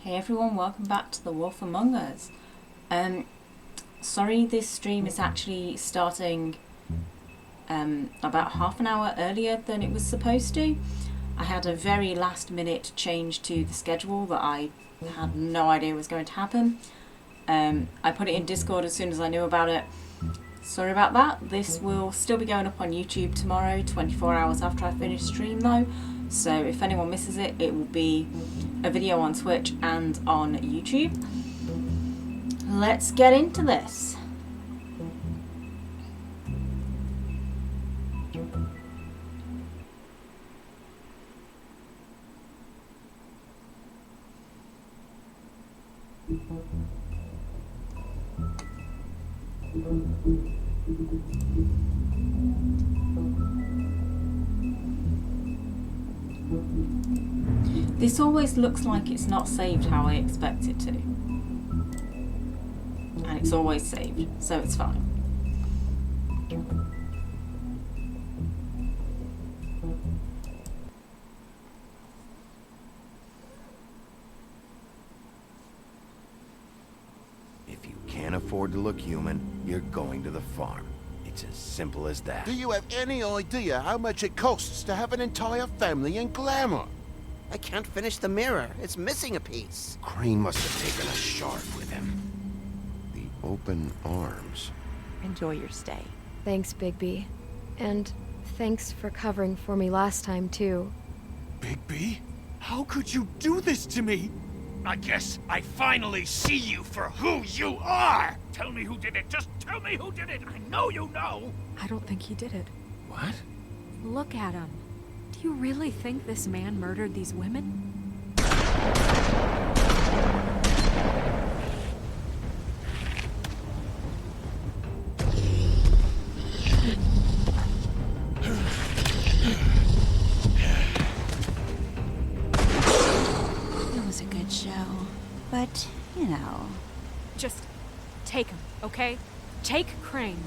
Hey everyone, welcome back to The Wolf Among Us. Sorry this stream is actually starting about half an hour earlier than it was supposed to. I had a very last minute change to the schedule that I had no idea was going to happen. I put it in Discord as soon as I knew about it. Sorry about that. This will still be going up on YouTube tomorrow, 24 hours after I finish stream though. So if anyone misses it, it will be a video on Twitch and on YouTube. Let's get into this. This always looks like it's not saved how I expect it to. And it's always saved, so it's fine. If you can't afford to look human, you're going to the farm. It's as simple as that. Do you have any idea how much it costs to have an entire family in glamour? I can't finish the mirror. It's missing a piece. Crane must have taken a shard with him. The open arms. Enjoy your stay. Thanks, Bigby. And thanks for covering for me last time, too. Bigby? How could you do this to me? I guess I finally see you for who you are! Tell me who did it. Just tell me who did it. I know you know. I don't think he did it. What? Look at him. Do you really think this man murdered these women? take him, okay? Take Crane.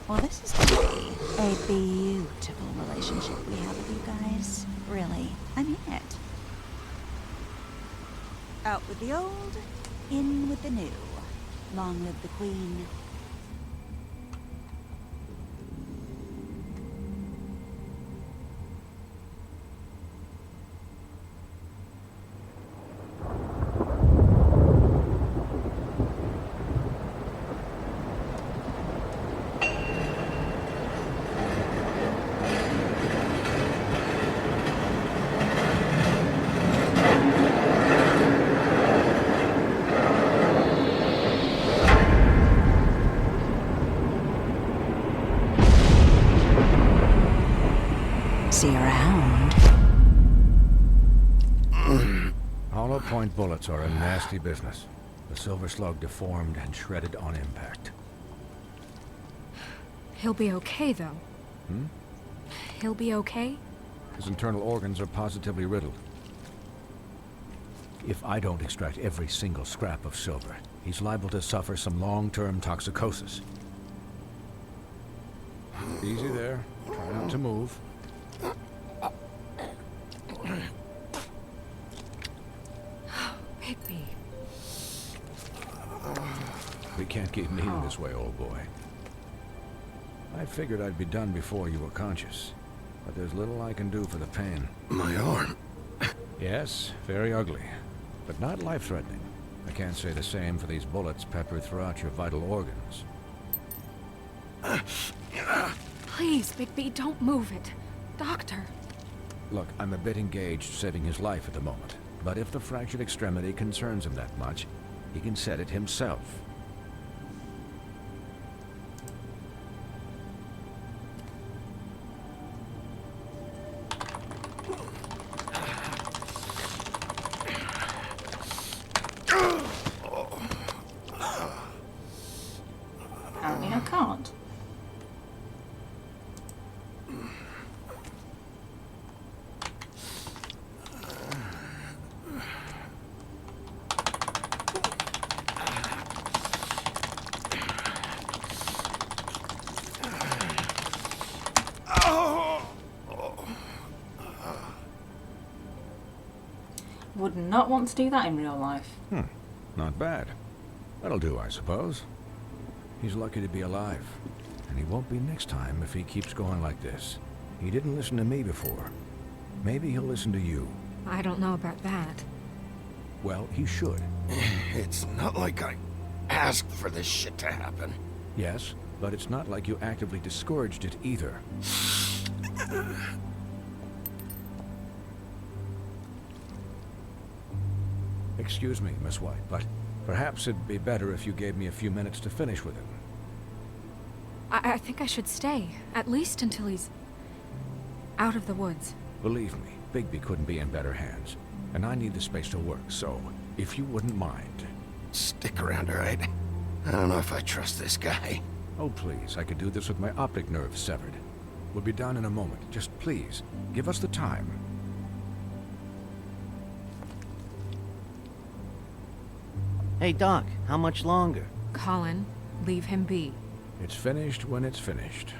Well, this is gonna be a beautiful relationship we have with you guys. Really, I mean it. Out with the old, in with the new. Long live the Queen. See you around. Hollow point bullets are a nasty business. The Silver Slug deformed and shredded on impact. He'll be okay, though. He'll be okay? His internal organs are positively riddled. If I don't extract every single scrap of silver, he's liable to suffer some long-term toxicosis. Easy there. Try not to move. Bigby. We can't keep meeting this way, old boy. I figured I'd be done before you were conscious, but there's little I can do for the pain. My arm. Yes, very ugly, but not life-threatening. I can't say the same for these bullets peppered throughout your vital organs. Please, Bigby, don't move it. Doctor. Look, I'm a bit engaged saving his life at the moment, but if the fractured extremity concerns him that much, he can set it himself. Apparently I can't. Would not want to do that in real life. Not bad. That'll do, I suppose. He's lucky to be alive. And he won't be next time if he keeps going like this. He didn't listen to me before. Maybe he'll listen to you. I don't know about that. Well, he should. It's not like I asked for this shit to happen. Yes, but it's not like you actively discouraged it either. Excuse me, Miss White, but perhaps it'd be better if you gave me a few minutes to finish with him. I think I should stay, at least until he's out of the woods. Believe me, Bigby couldn't be in better hands, and I need the space to work, so if you wouldn't mind. Stick around, all right? I don't know if I trust this guy. Oh, please, I could do this with my optic nerve severed. We'll be done in a moment. Just please, give us the time. Hey, Doc, how much longer? Colin, leave him be. It's finished when it's finished.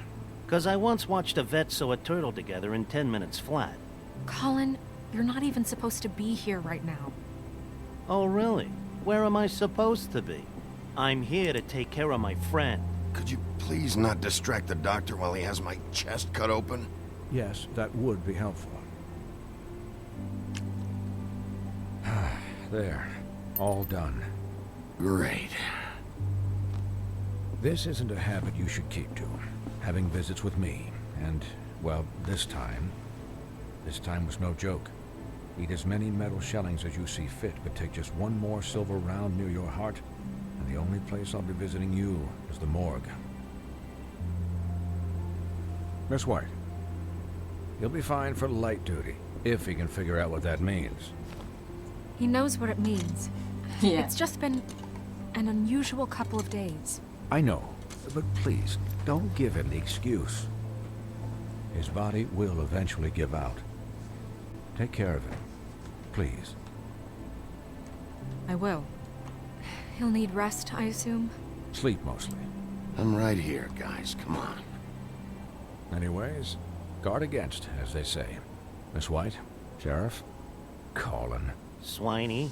'Cause I once watched a vet sew a turtle together in 10 minutes flat. Colin, you're not even supposed to be here right now. Oh, really? Where am I supposed to be? I'm here to take care of my friend. Could you please not distract the doctor while he has my chest cut open? Yes, that would be helpful. There. All done. Great. This isn't a habit you should keep to. Having visits with me. And, well, this time was no joke. Eat as many metal shellings as you see fit, but take just one more silver round near your heart, and the only place I'll be visiting you is the morgue. Miss White, he'll be fine for light duty, if he can figure out what that means. He knows what it means. Yeah. It's just been an unusual couple of days. I know, but please, don't give him the excuse. His body will eventually give out. Take care of him, please. I will. He'll need rest, I assume. Sleep, mostly. I'm right here, guys. Come on. Anyways, guard against, as they say. Miss White? Sheriff? Colin. Swiney.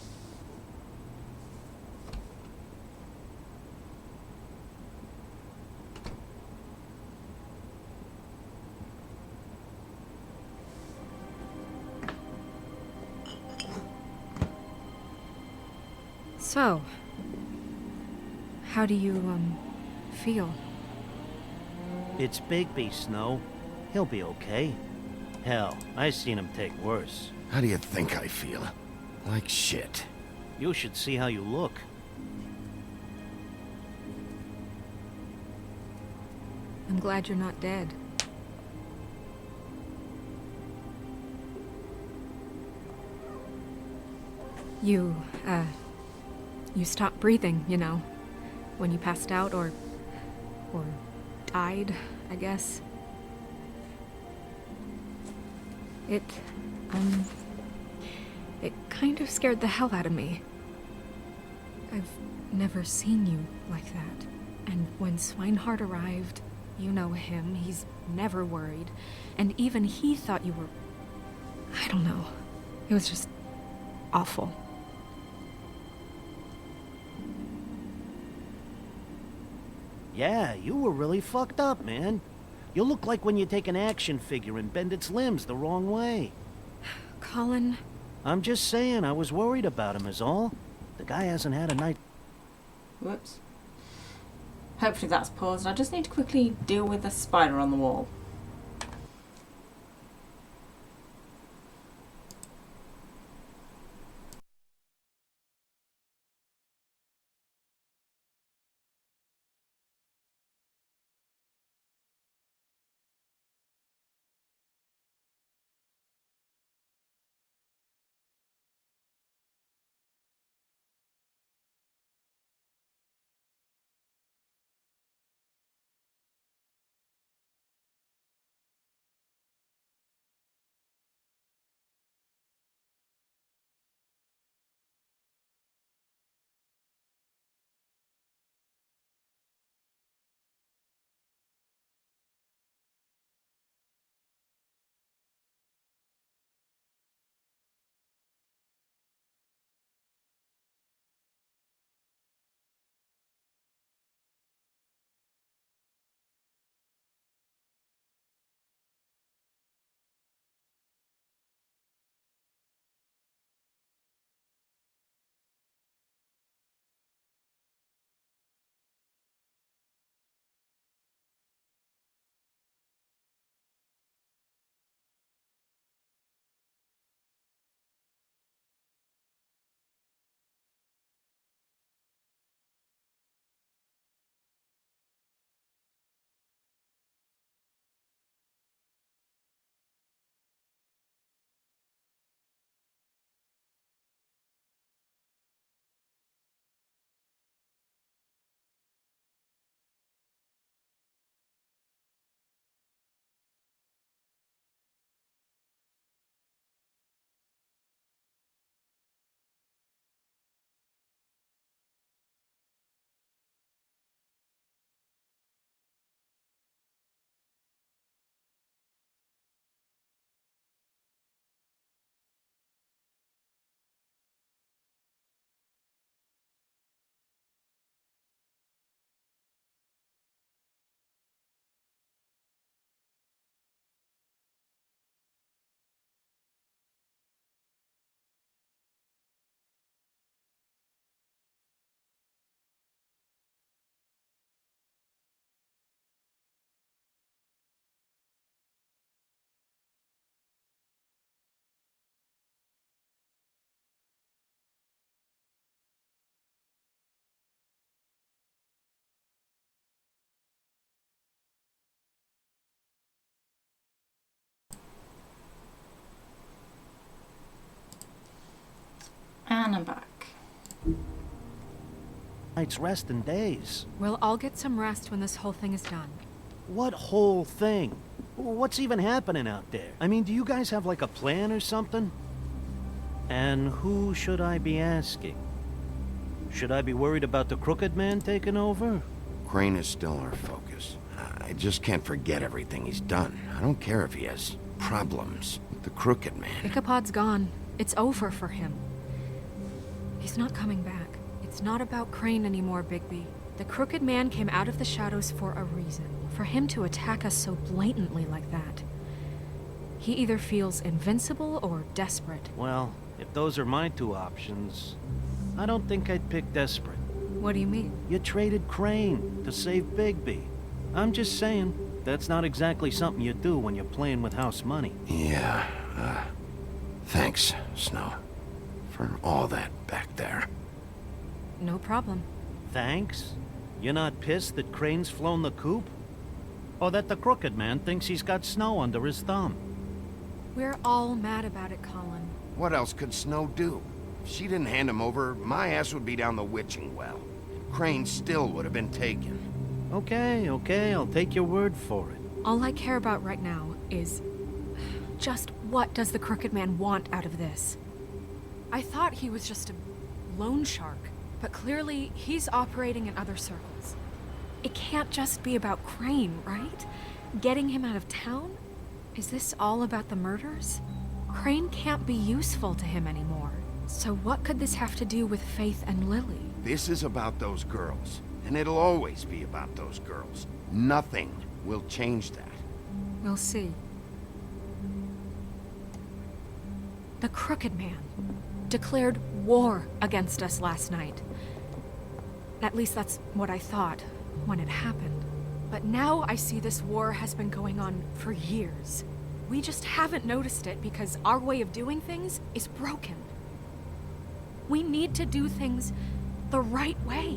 So, how do you, feel? It's Bigby, Snow. He'll be okay. Hell, I seen him take worse. How do you think I feel? Like shit. You should see how you look. I'm glad you're not dead. You stopped breathing, you know, when you passed out or died, I guess. It kind of scared the hell out of me. I've never seen you like that. And when Swinehart arrived, you know him, he's never worried. And even he thought you were... I don't know. It was just awful. Yeah, you were really fucked up, man. You look like when you take an action figure and bend its limbs the wrong way. Colin... I'm just saying, I was worried about him is all. The guy hasn't had a night... Whoops. Hopefully that's paused. I just need to quickly deal with the spider on the wall. And I'm back. night's rest in days. We'll all get some rest when this whole thing is done. What whole thing? What's even happening out there? I mean, do you guys have like a plan or something? And who should I be asking? Should I be worried about the Crooked Man taking over? Crane is still our focus. I just can't forget everything he's done. I don't care if he has problems with the Crooked Man. Ichabod's gone. It's over for him. He's not coming back. It's not about Crane anymore, Bigby. The Crooked Man came out of the shadows for a reason. For him to attack us so blatantly like that. He either feels invincible or desperate. Well, if those are my two options, I don't think I'd pick desperate. What do you mean? You traded Crane to save Bigby. I'm just saying, that's not exactly something you do when you're playing with house money. Yeah, thanks, Snow, for all that back there. No problem. Thanks? You're not pissed that Crane's flown the coop? Or that the Crooked Man thinks he's got Snow under his thumb? We're all mad about it, Colin. What else could Snow do? If she didn't hand him over, my ass would be down the witching well. Crane still would have been taken. Okay, I'll take your word for it. All I care about right now is just what does the Crooked Man want out of this? I thought he was just a loan shark, but clearly he's operating in other circles. It can't just be about Crane, right? Getting him out of town? Is this all about the murders? Crane can't be useful to him anymore. So what could this have to do with Faith and Lily? This is about those girls, and it'll always be about those girls. Nothing will change that. We'll see. The Crooked Man declared war against us last night. At least that's what I thought when it happened. But now I see this war has been going on for years. We just haven't noticed it because our way of doing things is broken. We need to do things the right way.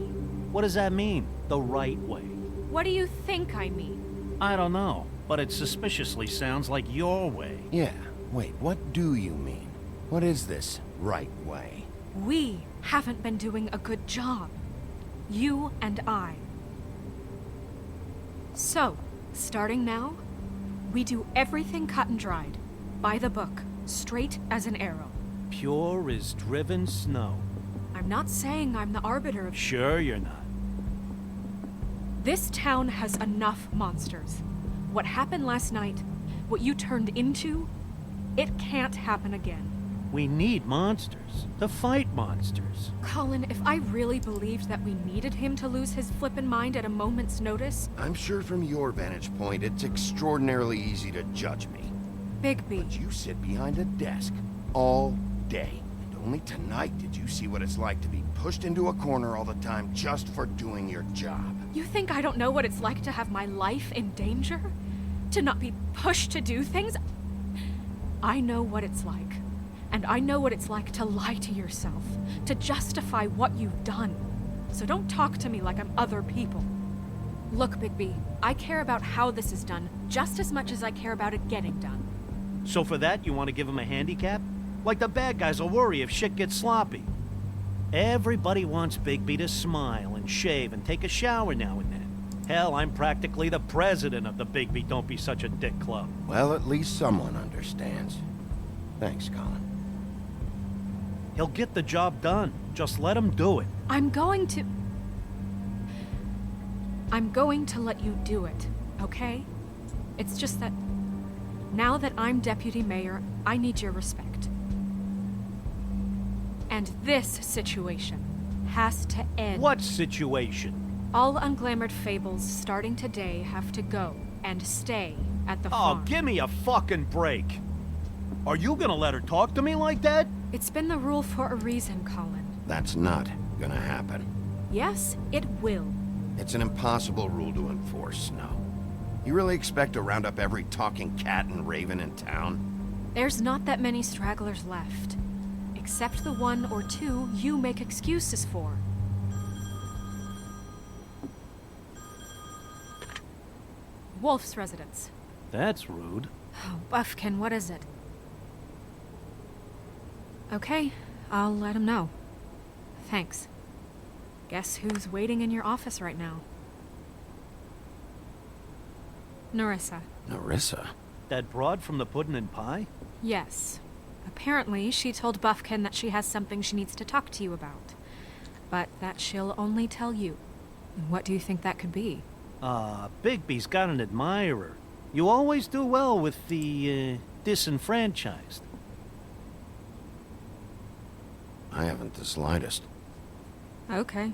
What does that mean, the right way? What do you think I mean? I don't know, but it suspiciously sounds like your way. Yeah, wait, what do you mean? What is this right way? We haven't been doing a good job. You and I. So, starting now, we do everything cut and dried. By the book, straight as an arrow. Pure as driven snow. I'm not saying I'm the arbiter of... Sure you're not. This town has enough monsters. What happened last night, what you turned into, it can't happen again. We need monsters. To fight monsters. Colin, if I really believed that we needed him to lose his flippin' mind at a moment's notice... I'm sure from your vantage point, it's extraordinarily easy to judge me. Bigby. But you sit behind a desk all day. And only tonight did you see what it's like to be pushed into a corner all the time just for doing your job. You think I don't know what it's like to have my life in danger? To not be pushed to do things? I know what it's like. And I know what it's like to lie to yourself, to justify what you've done. So don't talk to me like I'm other people. Look, Bigby, I care about how this is done just as much as I care about it getting done. So for that, you want to give him a handicap? Like the bad guys will worry if shit gets sloppy. Everybody wants Bigby to smile and shave and take a shower now and then. Hell, I'm practically the president of the Bigby Don't Be Such a Dick Club. Well, at least someone understands. Thanks, Colin. He'll get the job done. Just let him do it. I'm going to let you do it, okay? It's just that now that I'm deputy mayor, I need your respect. And this situation has to end. What situation? All unglamored fables starting today have to go and stay at the farm. Oh, give me a fucking break. Are you gonna let her talk to me like that? It's been the rule for a reason, Colin. That's not gonna happen. Yes, it will. It's an impossible rule to enforce, Snow. You really expect to round up every talking cat and raven in town? There's not that many stragglers left. Except the one or two you make excuses for. Wolf's residence. That's rude. Oh, Buffkin, what is it? Okay, I'll let him know. Thanks. Guess who's waiting in your office right now? Nerissa. Nerissa? That broad from the Puddin' and Pie? Yes. Apparently, she told Buffkin that she has something she needs to talk to you about. but that she'll only tell you. And what do you think that could be? Bigby's got an admirer. You always do well with the, disenfranchised. I haven't the slightest. Okay.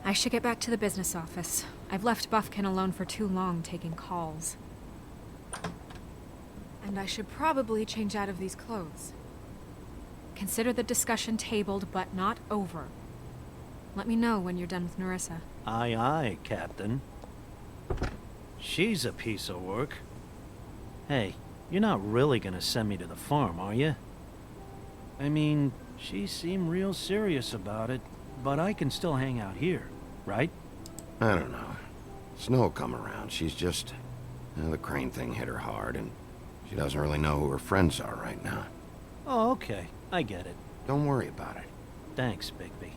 I should get back to the business office. I've left Buffkin alone for too long taking calls. And I should probably change out of these clothes. Consider the discussion tabled, but not over. Let me know when you're done with Nerissa. Aye, aye, Captain. She's a piece of work. Hey, you're not really gonna send me to the farm, are you? I mean, she seemed real serious about it, but I can still hang out here, right? I don't know. Snow will come around. She's just... the Crane thing hit her hard, and she doesn't really know who her friends are right now. Oh, okay. I get it. Don't worry about it. Thanks, Bigby.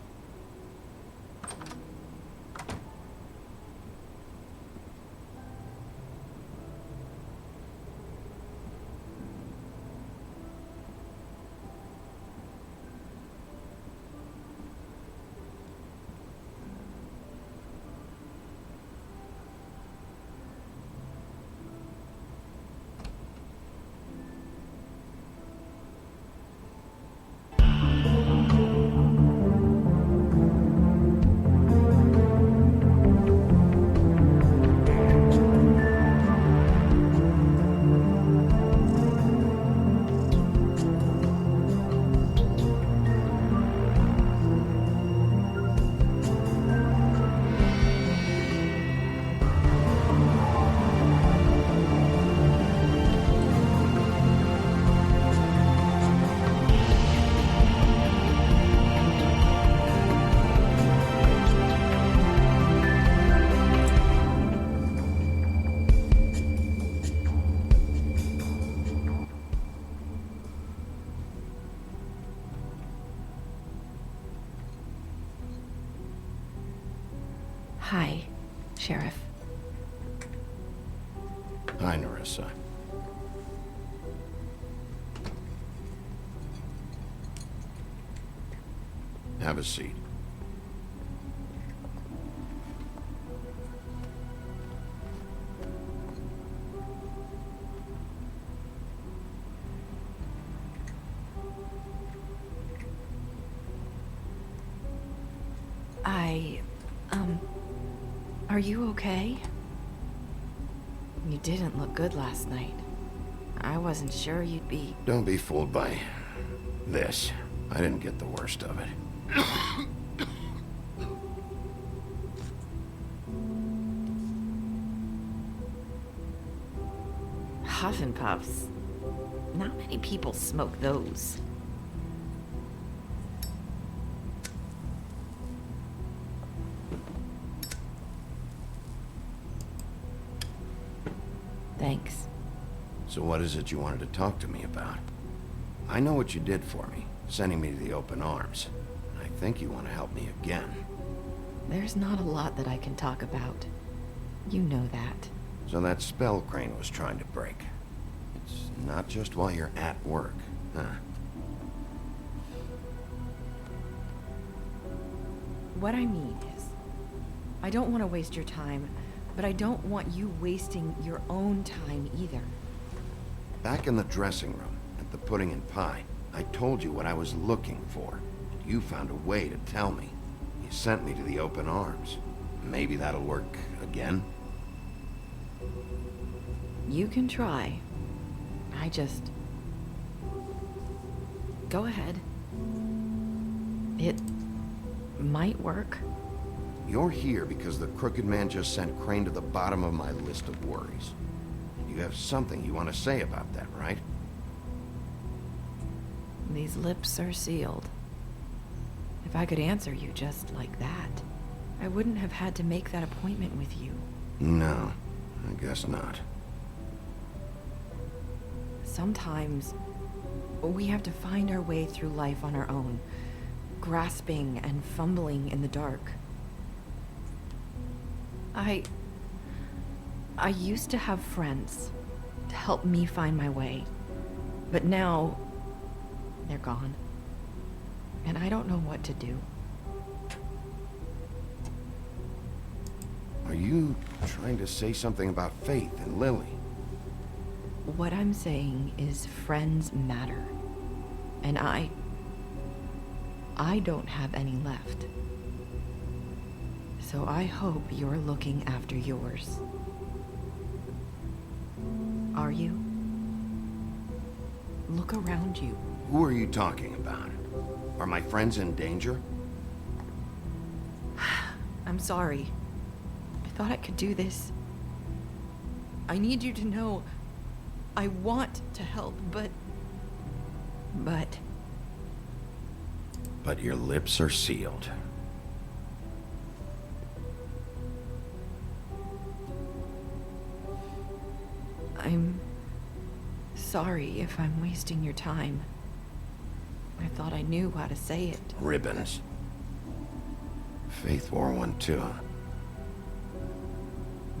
Hi, Sheriff. Hi, Nerissa. Have a seat. Are you okay? You didn't look good last night. I wasn't sure you'd be... Don't be fooled by this. I didn't get the worst of it. Huff and puffs. Not many people smoke those. Thanks. So what is it you wanted to talk to me about? I know what you did for me, sending me to the open arms. I think you want to help me again. There's not a lot that I can talk about. You know that. So that spell Crane was trying to break. It's not just while you're at work, huh? What I mean is, I don't want to waste your time, but I don't want you wasting your own time either. Back in the dressing room, at the pudding and pie, I told you what I was looking for. And you found a way to tell me. You sent me to the open arms. Maybe that'll work again? You can try. I just... Go ahead. It might work. You're here because the Crooked Man just sent Crane to the bottom of my list of worries. You have something you want to say about that, right? These lips are sealed. If I could answer you just like that, I wouldn't have had to make that appointment with you. No, I guess not. Sometimes, we have to find our way through life on our own, grasping and fumbling in the dark. I used to have friends to help me find my way, but now they're gone, and I don't know what to do. you trying to say something about Faith and Lily? What I'm saying is friends matter. And I don't have any left. So I hope you're looking after yours. Are you? Look around you. Who are you talking about? Are my friends in danger? I'm sorry. I thought I could do this. I need you to know I want to help, but... But your lips are sealed. I'm sorry if I'm wasting your time. I thought I knew how to say it. Ribbons. Faith wore one too.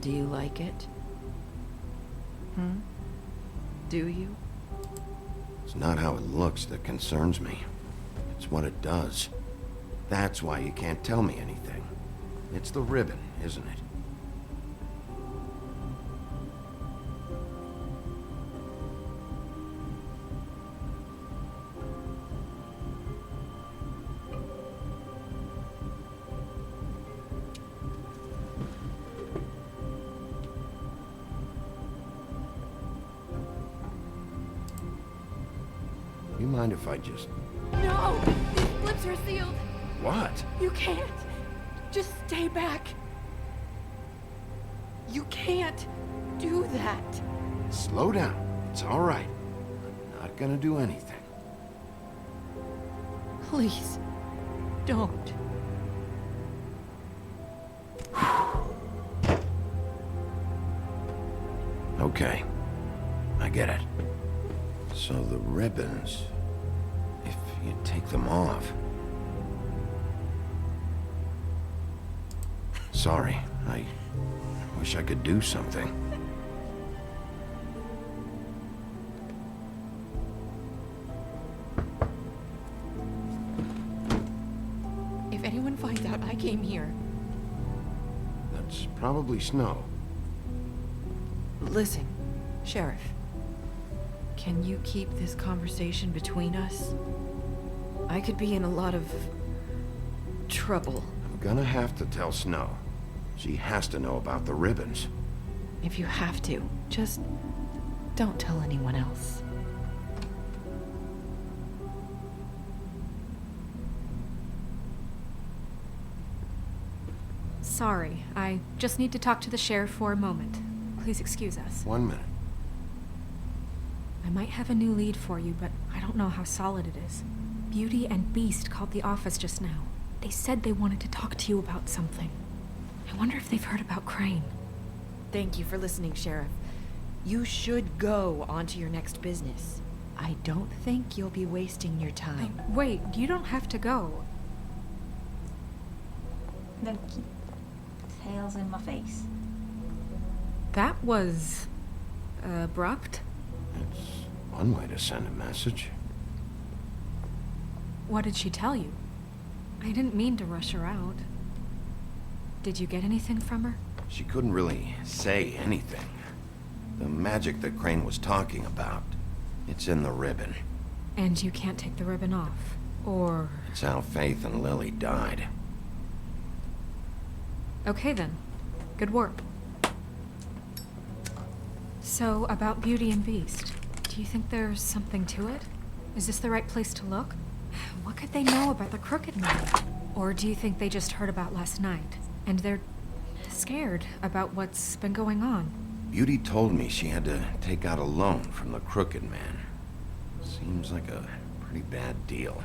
Do you like it? Do you? It's not how it looks that concerns me. It's what it does. That's why you can't tell me anything. It's the ribbon, isn't it? You mind if I just... No! These lips are sealed! What? You can't! Just stay back! You can't do that! Slow down. It's all right. I'm not gonna do anything. Please, don't. Okay. I get it. So the ribbons... If you take them off... Sorry, I wish I could do something. If anyone finds out I came here... That's probably Snow. Listen, Sheriff. Can you keep this conversation between us? I could be in a lot of... trouble. I'm gonna have to tell Snow. She has to know about the ribbons. If you have to, just don't tell anyone else. Sorry, I just need to talk to the sheriff for a moment. Please excuse us. 1 minute. I might have a new lead for you, but I don't know how solid it is. Beauty and Beast called the office just now. They said they wanted to talk to you about something. I wonder if they've heard about Crane. Thank you for listening, Sheriff. You should go on to your next business. I don't think you'll be wasting your time. Wait, you don't have to go. Then keep tails in my face. That was... abrupt? It's one way to send a message. What did she tell you? I didn't mean to rush her out. Did you get anything from her? She couldn't really say anything. The magic that Crane was talking about, it's in the ribbon. And you can't take the ribbon off, or... It's how Faith and Lily died. Okay then. Good work. So, about Beauty and Beast, do you think there's something to it? Is this the right place to look? What could they know about the Crooked Man? Or do you think they just heard about last night, and they're scared about what's been going on? Beauty told me she had to take out a loan from the Crooked Man. Seems like a pretty bad deal.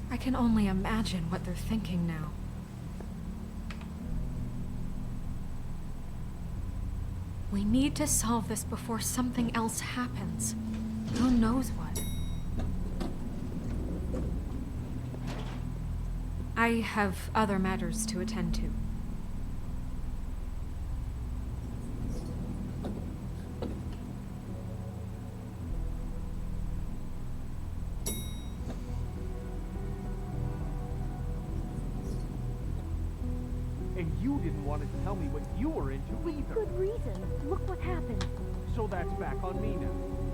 I can only imagine what they're thinking now. We need to solve this before something else happens. Who knows what? I have other matters to attend to. And you didn't want to tell tell me what you were into either. Good reason. Look what happened. So that's back on me now.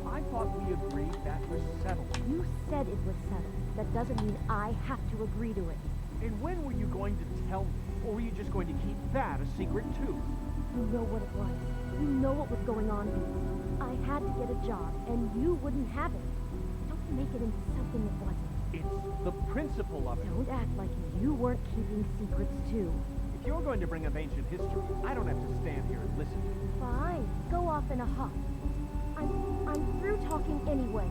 I thought we agreed that was settled. You said it was settled. That doesn't mean I have to agree to it. And when were you going to tell me? Or were you just going to keep that a secret too? You know what it was. You know what was going on, Beast. I had to get a job, and you wouldn't have it. Don't make it into something it wasn't. It's the principle of it. Don't act like you weren't keeping secrets too. If you're going to bring up ancient history, I don't have to stand here and listen to you. Fine. Go off in a huff. I'm through talking anyway.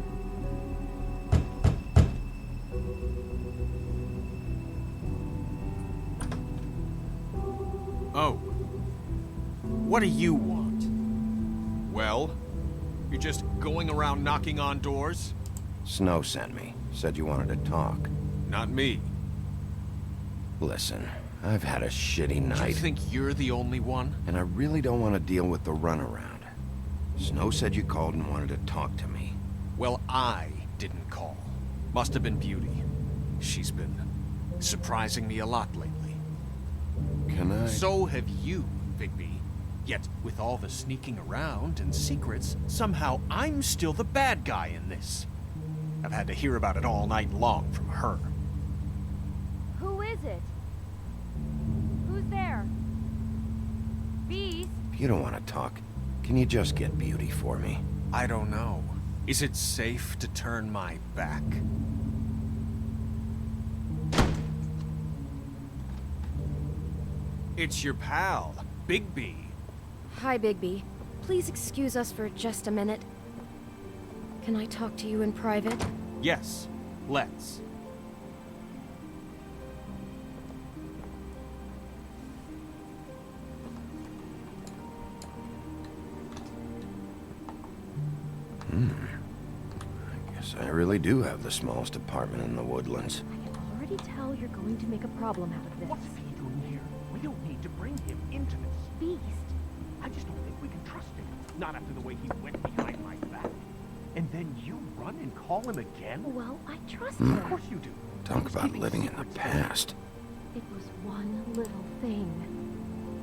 Oh. What do you want? Well, you're just going around knocking on doors? Snow sent me. Said you wanted to talk. Not me. Listen, I've had a shitty night. Do you think you're the only one? And I really don't want to deal with the runaround. Snow said you called and wanted to talk to me. Well, I didn't call. Must have been Beauty. She's been surprising me a lot lately. Can I? So have you, Bigby. Yet, with all the sneaking around and secrets, somehow I'm still the bad guy in this. I've had to hear about it all night long from her. Who is it? Who's there? Beast? If you don't want to talk, can you just get Beauty for me? I don't know. Is it safe to turn my back? It's your pal, Bigby. Hi, Bigby. Please excuse us for just a minute. Can I talk to you in private? Yes, let's. I guess I really do have the smallest apartment in the Woodlands. I can already tell you're going to make a problem out of this. What's he doing here? We don't need to bring him into this. Beast. I just don't think we can trust him. Not after the way he went behind my back. And then you run and call him again? Well, I trust him. Of course you do. Talk about living in the past. It was one little thing.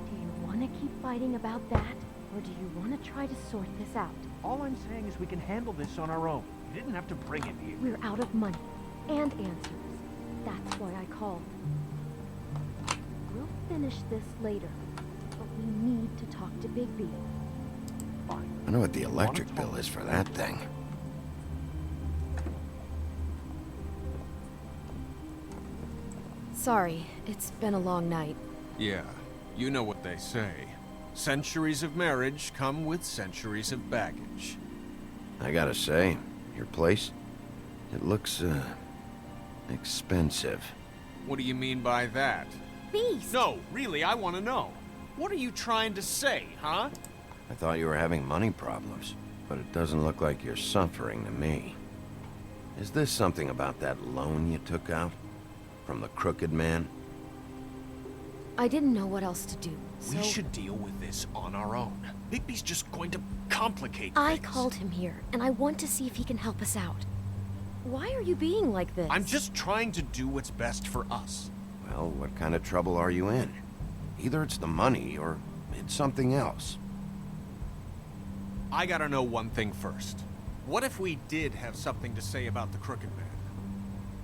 Do you want to keep fighting about that? Or do you want to try to sort this out? All I'm saying is we can handle this on our own. You didn't have to bring him here. We're out of money. And answers. That's why I called. We'll finish this later. But we need to talk to Bigby. Fine. I know what the electric bill is for that thing. Sorry, it's been a long night. Yeah, you know what they say. Centuries of marriage come with centuries of baggage. I gotta say, your place, it looks, expensive. What do you mean by that? Beast! No, really, I want to know. What are you trying to say, huh? I thought you were having money problems, but it doesn't look like you're suffering to me. Is this something about that loan you took out? From the crooked man? I didn't know what else to do, so... We should deal with this on our own. Bigby's just going to complicate I things. called him here, and I want to see if he can help us out. Why are you being like this? I'm just trying to do what's best for us. Well, what kind of trouble are you in? Either it's the money, or it's something else. I gotta know one thing first. What if we did have something to say about the Crooked Man?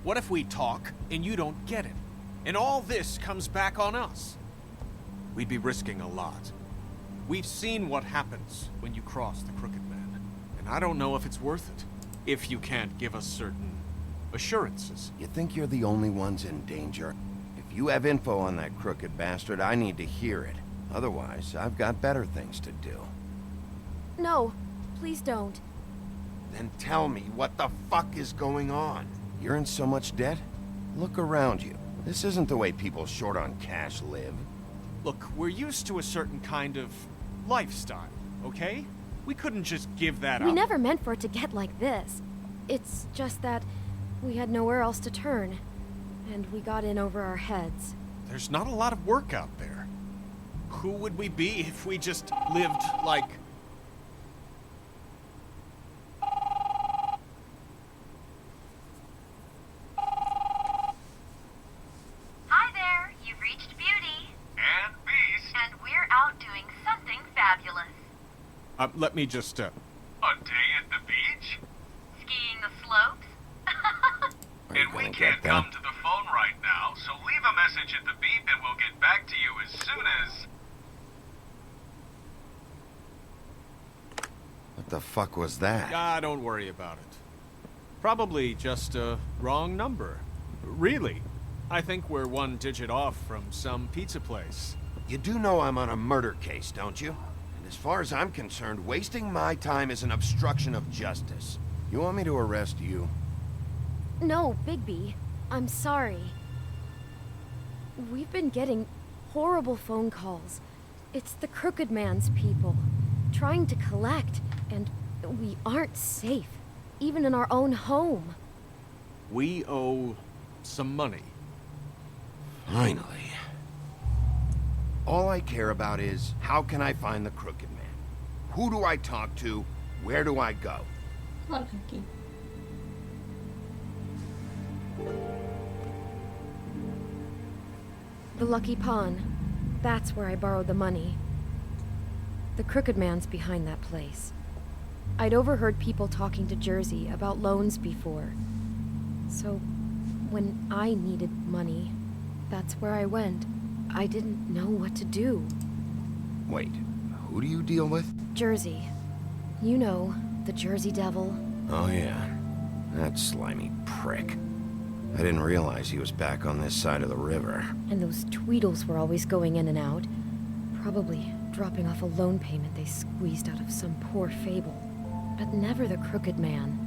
What if we talk, and you don't get it? And all this comes back on us? We'd be risking a lot. We've seen what happens when you cross the Crooked Man, and I don't know if it's worth it, if you can't give us certain assurances. You think you're the only ones in danger? If you have info on that crooked bastard, I need to hear it. Otherwise, I've got better things to do. No, please don't. Then tell me what the fuck is going on? You're in so much debt? Look around you. This isn't the way people short on cash live. Look, we're used to a certain kind of lifestyle, okay? We couldn't just give that up. We never meant for it to get like this. It's just that we had nowhere else to turn, and we got in over our heads. There's not a lot of work out there. Who would we be if we just lived like... Hi there, you've reached Beauty. And Beast. And we're out Let me just, A day at the beach? Skiing the slopes? Are you And we gonna can't get come that? to the phone right now, so leave a message at the beep and we'll get back to you as soon as... What the fuck was that? ah, don't worry about it. Probably just a wrong number. Really, I think we're one digit off from some pizza place. You do know I'm on a murder case, don't you? And as far as I'm concerned, wasting my time is an obstruction of justice. You want me to arrest you? No, Bigby. I'm sorry. We've been getting horrible phone calls. It's the Crooked Man's people, trying to collect, and we aren't safe, even in our own home. We owe some money. Finally. All I care about is, how can I find the Crooked Man? Who do I talk to? Where do I go? Lucky. The Lucky Pawn. That's where I borrowed the money. The Crooked Man's behind that place. I'd overheard people talking to Jersey about loans before. So, when I needed money, that's where I went. I didn't know what to do. Wait, who do you deal with? Jersey. You know, the Jersey Devil. Oh yeah, that slimy prick. I didn't realize he was back on this side of the river. And those Tweedles were always going in and out. Probably dropping off a loan payment they squeezed out of some poor fable. But never the Crooked Man.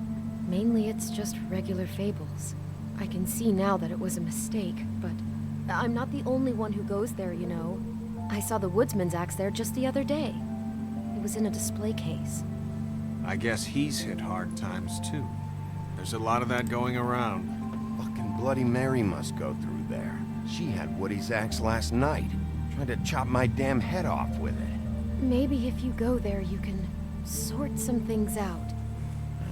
Mainly it's just regular fables. I can see now that it was a mistake, but I'm not the only one who goes there, you know. I saw the Woodsman's axe there just the other day. It was in a display case. I guess he's hit hard times too. There's a lot of that going around. Fucking Bloody Mary must go through there. She had Woody's axe last night. Tried to chop my damn head off with it. Maybe if you go there, you can sort some things out.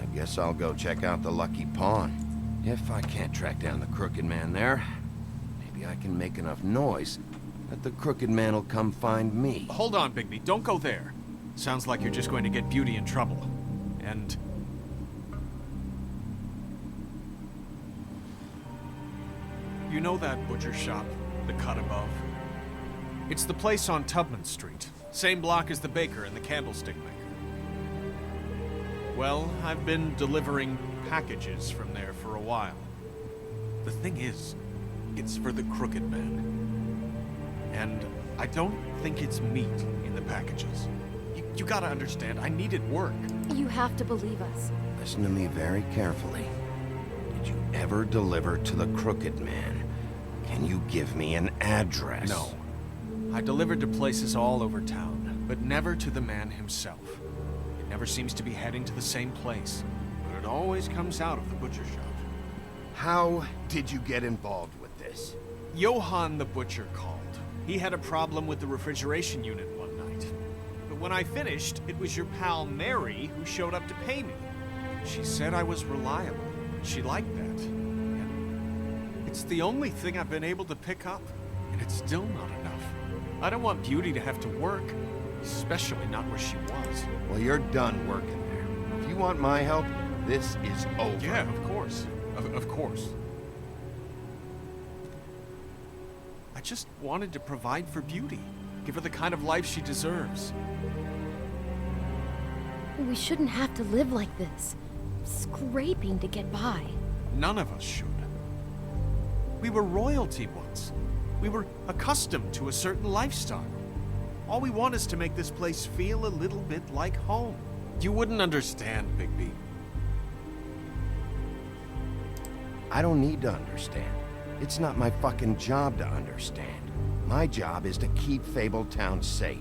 I guess I'll go check out the Lucky Pawn. If I can't track down the Crooked Man there, maybe I can make enough noise that the Crooked Man will come find me. Hold on, Bigby, don't go there. Sounds like you're just going to get Beauty in trouble. And... you know that butcher shop, the cut above? It's the place on Tubman Street. Same block as the baker and the candlestick maker. Well, I've been delivering packages from there for a while. The thing is, it's for the Crooked Man. And I don't think it's meat in the packages. You gotta understand, I needed work. You have to believe us. Listen to me very carefully. Did you ever deliver to the Crooked Man? Can you give me an address? No. I delivered to places all over town, but never to the man himself. It never seems to be heading to the same place, but it always comes out of the butcher shop. How did you get involved with this? Johann the butcher called. He had a problem with the refrigeration unit one night. But when I finished, it was your pal Mary who showed up to pay me. She said I was reliable. She liked that. And it's the only thing I've been able to pick up, and it's still not enough. I don't want Beauty to have to work, especially not where she was. Well, you're done working there. If you want my help, this is over. Yeah, of course. Of course. I just wanted to provide for Beauty. Give her the kind of life she deserves. We shouldn't have to live like this. Scraping to get by. None of us should. We were royalty once. We were accustomed to a certain lifestyle. All we want is to make this place feel a little bit like home. You wouldn't understand, Bigby. I don't need to understand. It's not my fucking job to understand. My job is to keep Fabletown safe.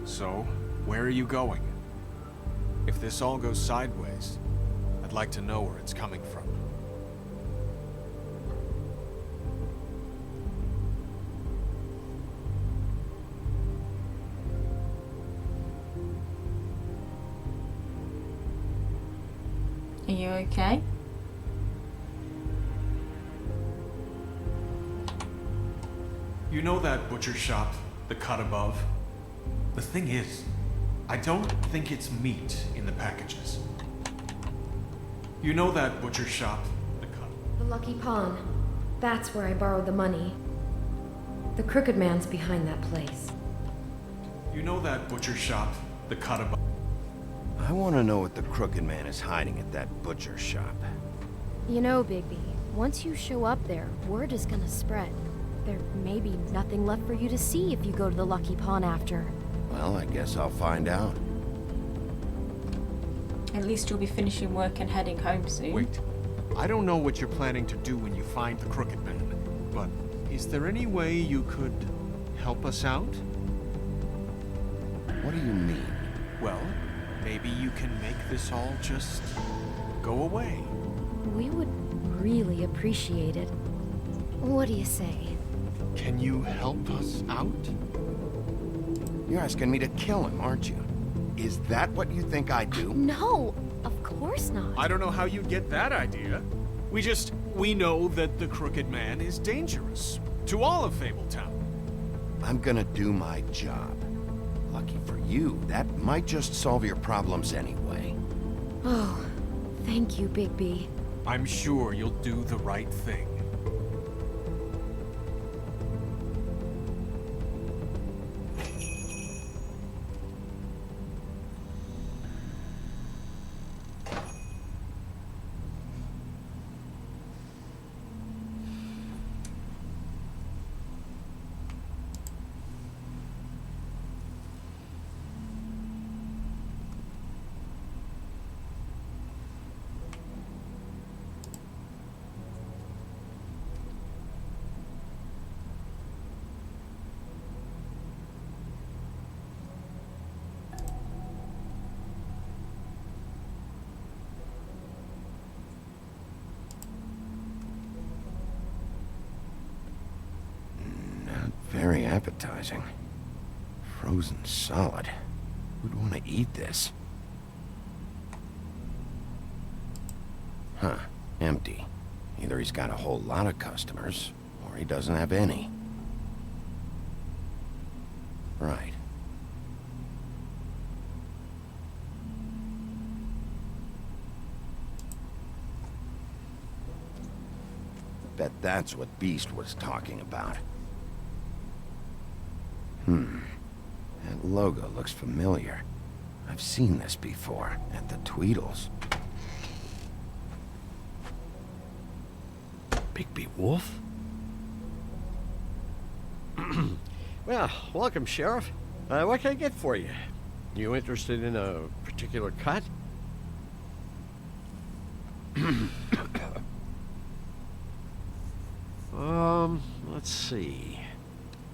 So, where are you going? If this all goes sideways, I'd like to know where it's coming from. Are you okay? You know that butcher shop, the cut above? The thing is, I don't think it's meat in the packages. You know that butcher shop? The Lucky Pawn. That's where I borrowed the money. The Crooked Man's behind that place. You know that butcher shop? The cut. I want to know what the Crooked Man is hiding at that butcher shop. You know, Bigby, once you show up there, word is gonna spread. There may be nothing left for you to see if you go to the Lucky Pawn after. Well, I guess I'll find out. At least you'll be finishing work and heading home soon. Wait. I don't know what you're planning to do when you find the Crooked Man, but is there any way you could help us out? What do you mean? Well, maybe you can make this all just go away. We would really appreciate it. What do you say? Can you help us out? You're asking me to kill him, aren't you? Is that what you think I do? No, of course not. I don't know how you'd get that idea. We know that the Crooked Man is dangerous to all of Fabletown. I'm gonna do my job. Lucky for you, that might just solve your problems anyway. Oh, thank you, Bigby. I'm sure you'll do the right thing. Very appetizing. Frozen solid. Who'd want to eat this? Huh. Empty. Either he's got a whole lot of customers, or he doesn't have any. Right. Bet that's what Beast was talking about. That logo looks familiar. I've seen this before, at the Tweedles. Bigby Wolf? Well, welcome, Sheriff. What can I get for you? You interested in a particular cut? Let's see.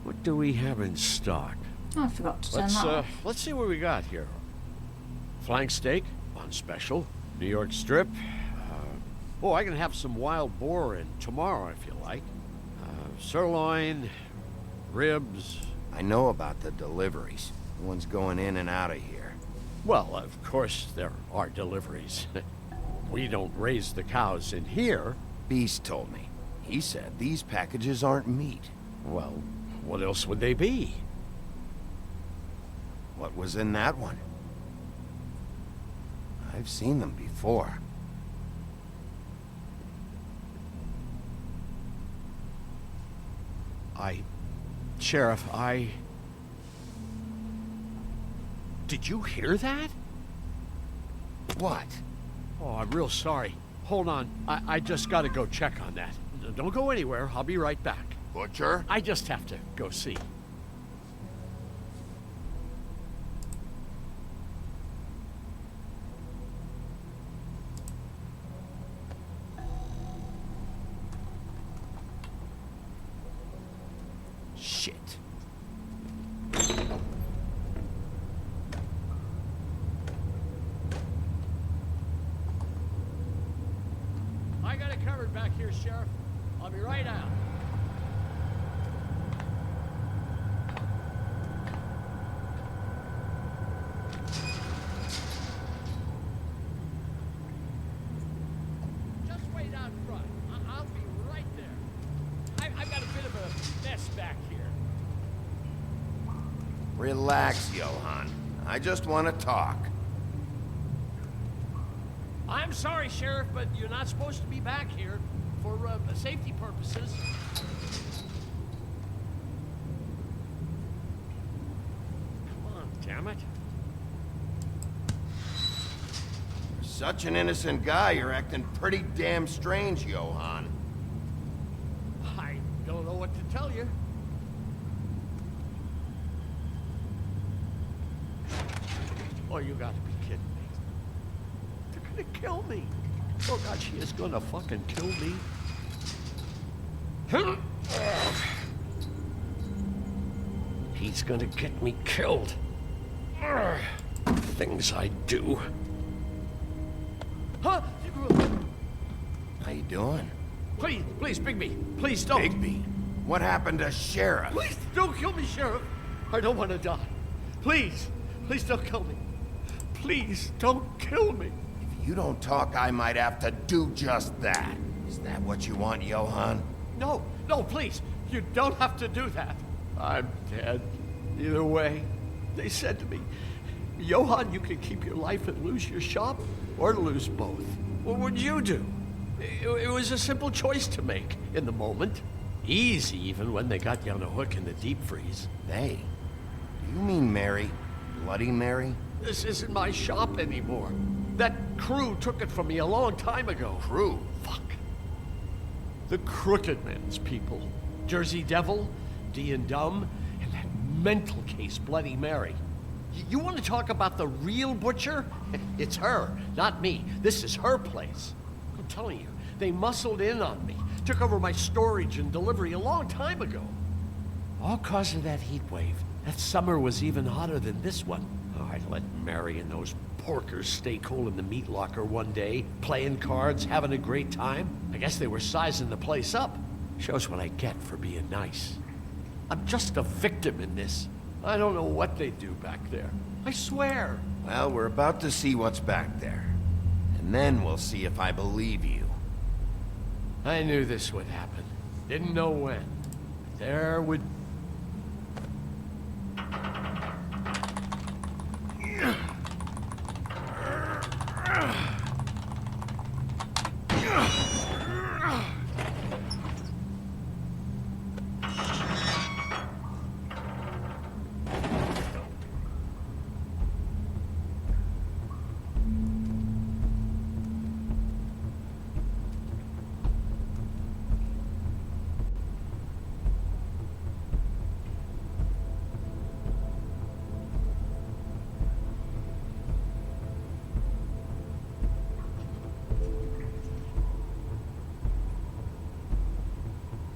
What do we have in stock? Oh, I forgot to turn that off. Let's see what we got here. Flank steak on special. New York strip. Oh, I can have some wild boar in tomorrow if you like. Sirloin, ribs. I know about the deliveries. The ones going in and out of here. Well, of course there are deliveries. We don't raise the cows in here. Beast told me. He said these packages aren't meat. Well, what else would they be? What was in that one? I've seen them before. Sheriff, Did you hear that? What? Oh, I'm real sorry. Hold on. I just gotta go check on that. Don't go anywhere. I'll be right back. Butcher? I just have to go see. Shit. I got it covered back here, Sheriff. I'll be right out. Just wait out front. I'll be right there. I've got a bit of a mess back here. Relax, Johann. I just want to talk. I'm sorry, Sheriff, but you're not supposed to be back here for safety purposes. Come on, damn it. For such an innocent guy, you're acting pretty damn strange, Johann. I don't know what to tell you. Oh, you gotta be kidding me. They're gonna kill me. Oh God, she is gonna fucking kill me. He's gonna get me killed. Things I do. Huh? How you doing? Please, please, Bigby. Please don't. Bigby? What happened to Sheriff? Please don't kill me, Sheriff. I don't want to die. Please, please don't kill me. Please don't kill me. If you don't talk, I might have to do just that. Is that what you want, Johann? No, no, please. You don't have to do that. I'm dead. Either way. They said to me, Johann, you can keep your life and lose your shop, or lose both. What would you do? It was a simple choice to make in the moment. Easy, even when they got you on a hook in the deep freeze. They? Do you mean Mary? Bloody Mary? This isn't my shop anymore. That crew took it from me a long time ago. Crew? Fuck. The Crooked Man's people. Jersey Devil, D and Dumb, and that mental case, Bloody Mary. You want to talk about the real butcher? It's her, not me. This is her place. I'm telling you, they muscled in on me. Took over my storage and delivery a long time ago. All cause of that heat wave. That summer was even hotter than this one. Oh, I let Mary and those porkers stay cool in the meat locker one day, playing cards, having a great time. I guess they were sizing the place up. Shows what I get for being nice. I'm just a victim in this. I don't know what they do back there. I swear. Well, we're about to see what's back there. And then we'll see if I believe you. I knew this would happen. Didn't know when. There would...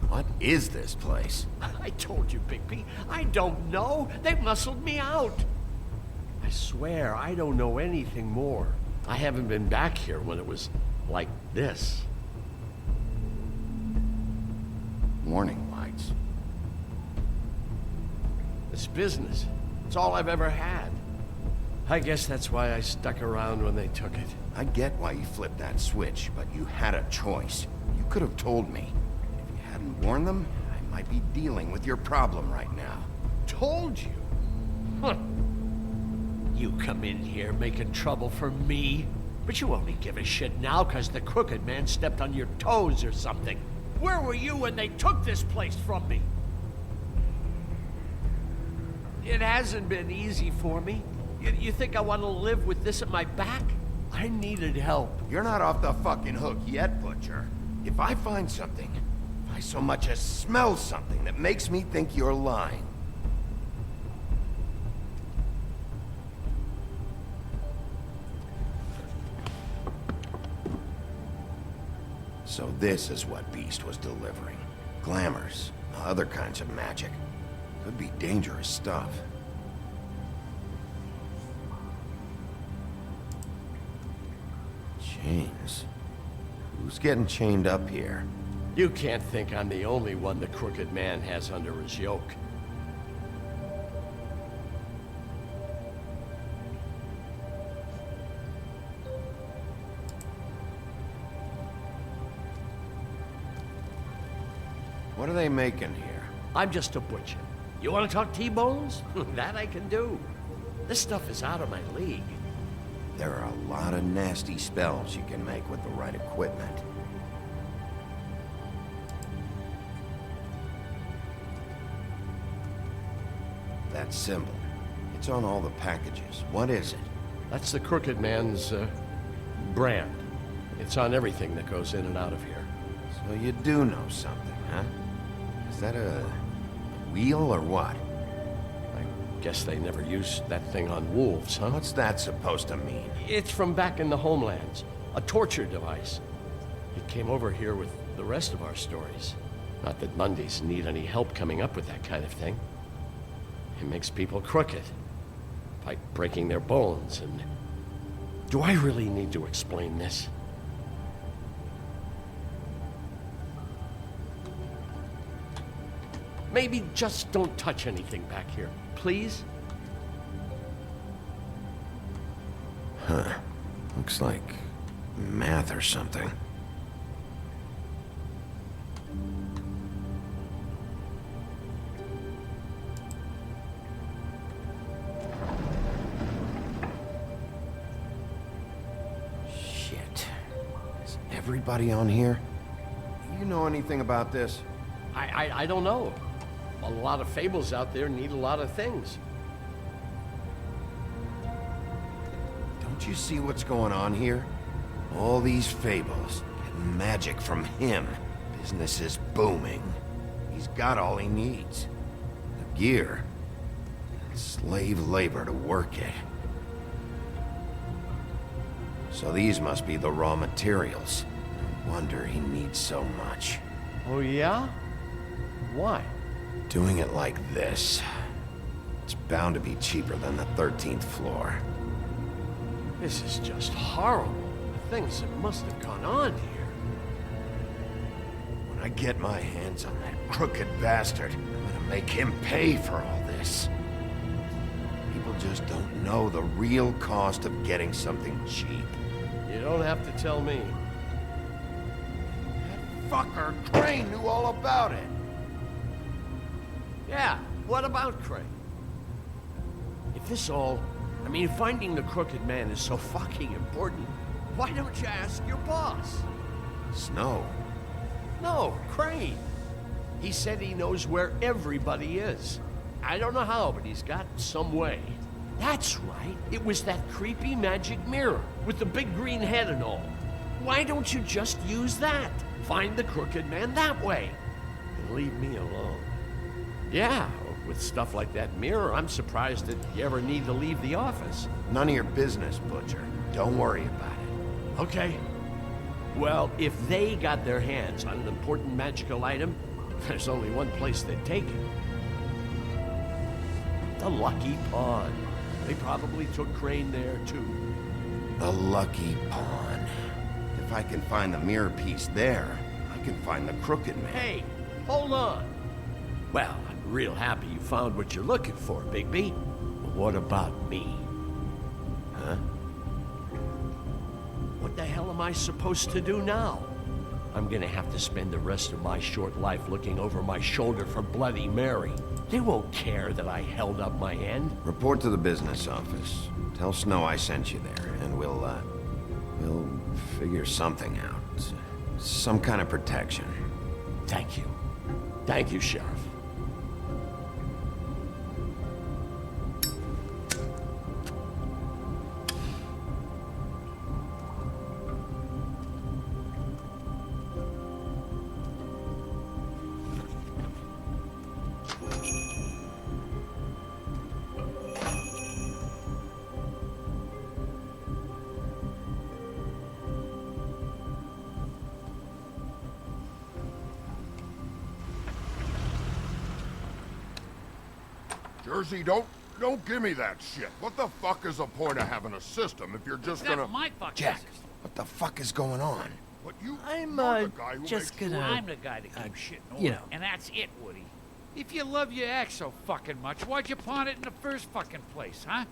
What is this place? I told you, Bigby. I don't know. They muscled me out. I swear, I don't know anything more. I haven't been back here when it was like this. Warning lights. It's business. It's all I've ever had. I guess that's why I stuck around when they took it. I get why you flipped that switch, but you had a choice. You could have told me. If you hadn't warned them, I might be dealing with your problem right now. Told you? Huh. You come in here making trouble for me, but you only give a shit now because the Crooked Man stepped on your toes or something. Where were you when they took this place from me? It hasn't been easy for me. You think I want to live with this at my back? I needed help. You're not off the fucking hook yet, Butcher. If I find something, if I so much as smell something that makes me think you're lying, so this is what Beast was delivering. Glamours, other kinds of magic. Could be dangerous stuff. Chains. Who's getting chained up here? You can't think I'm the only one the Crooked Man has under his yoke. What are they making here? I'm just a butcher. You want to talk T-bones? That I can do. This stuff is out of my league. There are a lot of nasty spells you can make with the right equipment. That symbol. It's on all the packages. What is it? That's the Crooked Man's, brand. It's on everything that goes in and out of here. So you do know something, huh? Is that a wheel or what? I guess they never used that thing on wolves, huh? What's that supposed to mean? It's from back in the homelands. A torture device. It came over here with the rest of our stories. Not that Mundies need any help coming up with that kind of thing. It makes people crooked. By breaking their bones and... Do I really need to explain this? Maybe just don't touch anything back here, please? Huh. Looks like math or something. Shit. Is everybody on here? Do you know anything about this? I don't know. A lot of fables out there need a lot of things. Don't you see what's going on here? All these fables, getting magic from him. Business is booming. He's got all he needs. The gear. And slave labor to work it. So these must be the raw materials. No wonder he needs so much. Oh yeah? Why? Doing it like this. It's bound to be cheaper than the 13th floor. This is just horrible. The things that must have gone on here. When I get my hands on that crooked bastard, I'm gonna make him pay for all this. People just don't know the real cost of getting something cheap. You don't have to tell me. That fucker Crane knew all about it. Yeah, what about Crane? If this all... I mean, finding the Crooked Man is so fucking important, why don't you ask your boss? Snow? No, Crane. He said he knows where everybody is. I don't know how, but he's got some way. That's right. It was that creepy magic mirror with the big green head and all. Why don't you just use that? Find the Crooked Man that way. And leave me alone. Yeah, with stuff like that mirror, I'm surprised that you ever need to leave the office. None of your business, Butcher. Don't worry about it. Okay. Well, if they got their hands on an important magical item, there's only one place they'd take it. The Lucky Pawn. They probably took Crane there, too. The Lucky Pawn. If I can find the mirror piece there, I can find the Crooked Man. Hey, hold on. Well, I'm real happy you found what you're looking for, Bigby. But what about me? Huh? What the hell am I supposed to do now? I'm gonna have to spend the rest of my short life looking over my shoulder for Bloody Mary. They won't care that I held up my end. Report to the business office. Tell Snow I sent you there, and we'll figure something out. Some kind of protection. Thank you. Thank you, Sheriff. Jersey, don't give me that shit. What the fuck is the point of having a system if you're just gonna... my fucking Jack, what the fuck is going on? What you... I'm, you're the guy who just makes gonna... I'm the guy to keep shit in order. you know. And that's it, Woody. If you love your ex so fucking much, why'd you pawn it in the first fucking place, huh?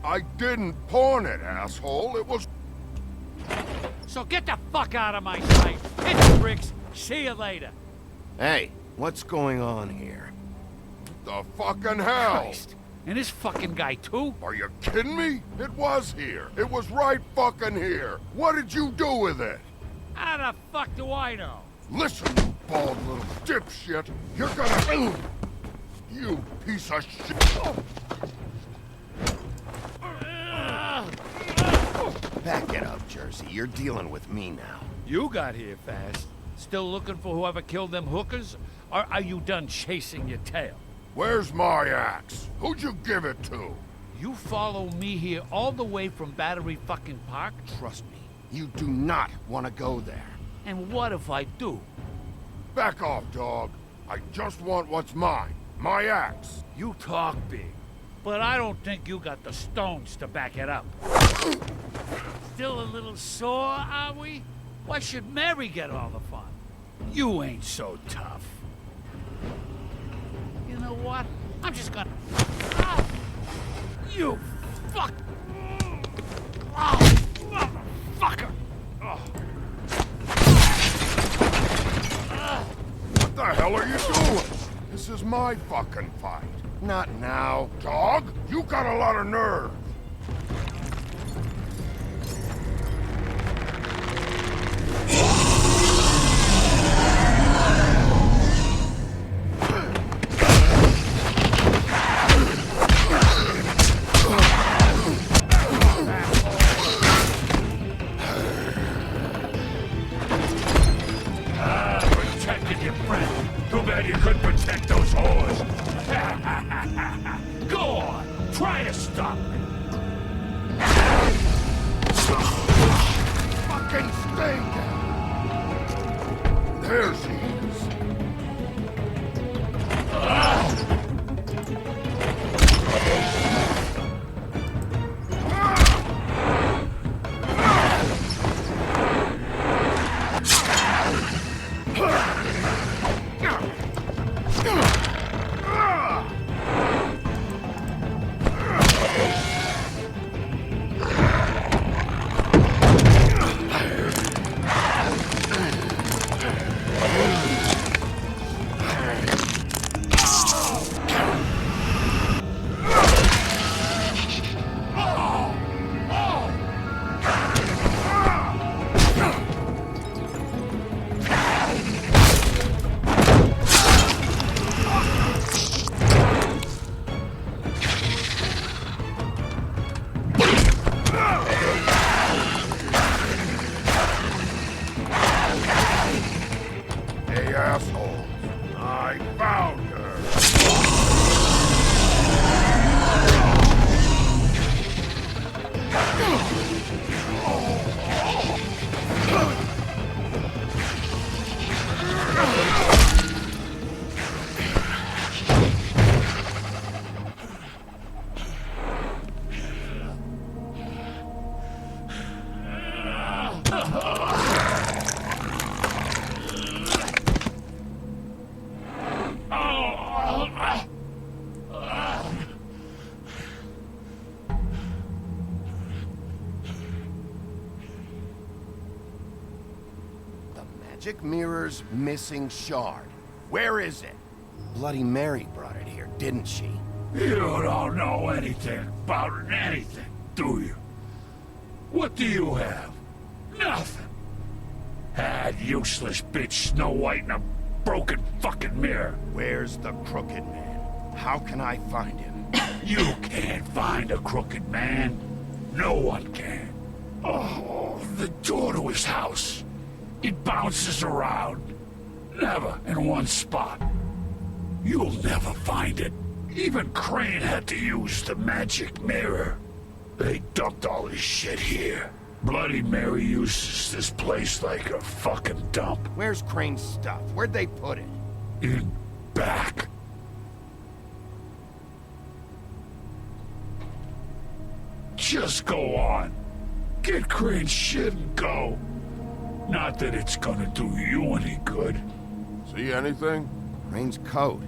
I didn't pawn it, asshole. It was... So get the fuck out of my sight. Hit the bricks. See you later. Hey, What's going on here? The fucking hell? Christ. And this fucking guy, too? Are you kidding me? It was here. It was right fucking here. What did you do with it? How the fuck do I know? Listen, you bald little dipshit. You're gonna... You piece of shit. Back it up, Jersey. You're dealing with me now. You got here fast. Still looking for whoever killed them hookers? Or are you done chasing your tail? Where's my axe? Who'd you give it to? You follow me here all the way from Battery fucking Park? Trust me, you do not want to go there. And what if I do? Back off, dog. I just want what's mine. My axe. You talk big, but I don't think you got the stones to back it up. Still a little sore, are we? Why should Mary get all the fun? You ain't so tough. You know what? I'm just gonna... Ah! You fuck... Oh, motherfucker! Oh. What the hell are you doing? This is my fucking fight. Not now. Dog, you got a lot of nerve. Protected your friend. Too bad you couldn't protect those whores. Go on, try to stop me. Fucking stay down. There she is. Hey, assholes. I found her. Magic mirror's missing shard. Where is it? Bloody Mary brought it here, didn't she? You don't know anything about anything, do you? What do you have? Nothing. That useless bitch Snow White in a broken fucking mirror. Where's the crooked man? How can I find him? You can't find a crooked man. No one can. Oh, the door to his house. It bounces around. Never in one spot. You'll never find it. Even Crane had to use the magic mirror. They dumped all his shit here. Bloody Mary uses this place like a fucking dump. Where's Crane's stuff? Where'd they put it? In back. Just go on. Get Crane's shit and go. Not that it's gonna do you any good. See anything? Crane's coat.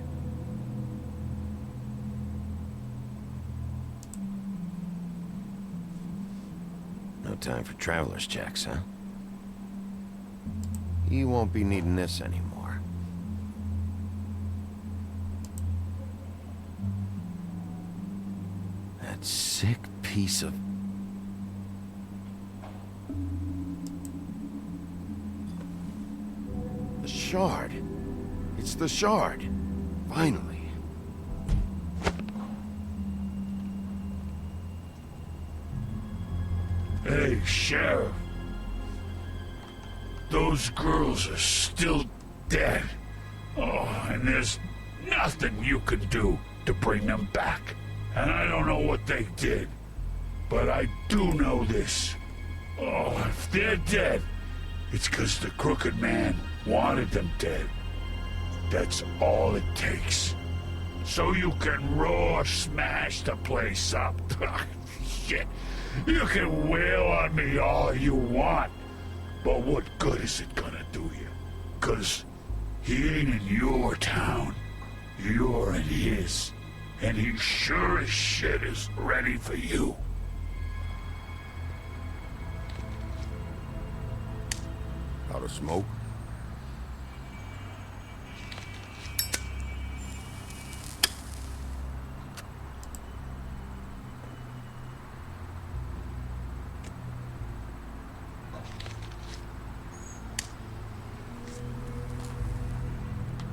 No time for traveler's checks, huh? You won't be needing this anymore. That sick piece of... The shard. It's the shard. Finally. Hey, Sheriff. Those girls are still dead. Oh, and there's nothing you can do to bring them back. And I don't know what they did, but I do know this. Oh, if they're dead, it's 'cause the Crooked Man wanted them dead. That's all it takes. So you can roar smash the place up. Shit. You can wail on me all you want, but what good is it gonna do you? 'Cause he ain't in your town. You're in his. And he sure as shit is ready for you. Out of smoke?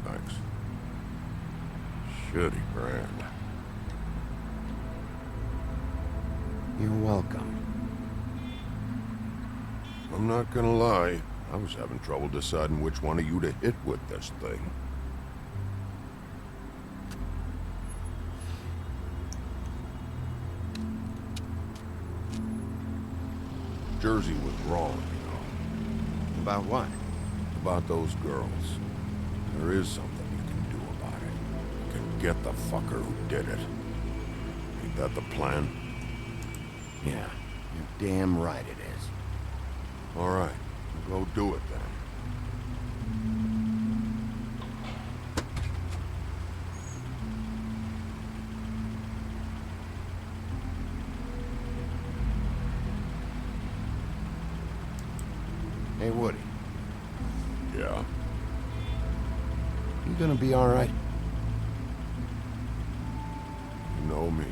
Thanks. Shitty brand. You're welcome. I'm not gonna lie. I was having trouble deciding which one of you to hit with this thing. Jersey was wrong, you know. About what? About those girls. There is something you can do about it. You can get the fucker who did it. Ain't that the plan? Yeah, you're damn right it is. All right, we'll go do it then. Hey, Woody. Yeah? You gonna be all right? You know me.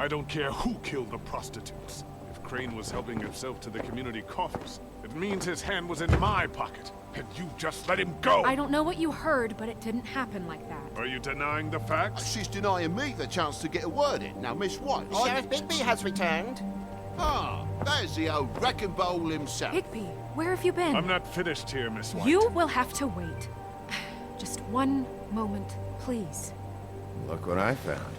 I don't care who killed the prostitutes. If Crane was helping himself to the community coffers, it means his hand was in my pocket, and you just let him go! I don't know what you heard, but it didn't happen like that. Are you denying the facts? She's denying me the chance to get a word in. Now, Miss White... Sheriff Bigby has returned. Ah, there's the old wrecking bowl himself. Bigby, where have you been? I'm not finished here, Miss White. You will have to wait. Just one moment, please. Look what I found.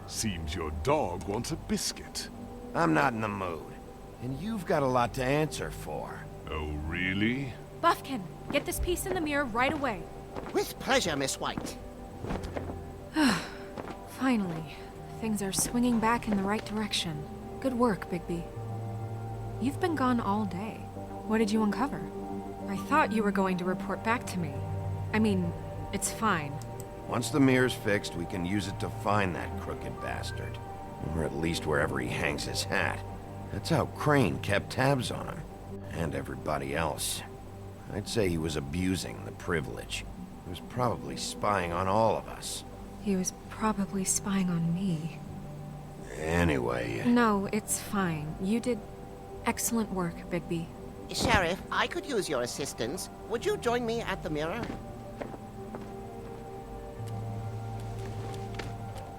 Seems your dog wants a biscuit. I'm not in the mood. And you've got a lot to answer for. Oh, really? Buffkin, get this piece in the mirror right away. With pleasure, Miss White. Finally, things are swinging back in the right direction. Good work, Bigby. You've been gone all day. What did you uncover? I thought you were going to report back to me. I mean, it's fine. Once the mirror's fixed, we can use it to find that crooked bastard. Or at least wherever he hangs his hat. That's how Crane kept tabs on him. And everybody else. I'd say he was abusing the privilege. He was probably spying on all of us. He was probably spying on me. Anyway... No, it's fine. You did excellent work, Bigby. Sheriff, I could use your assistance. Would you join me at the mirror?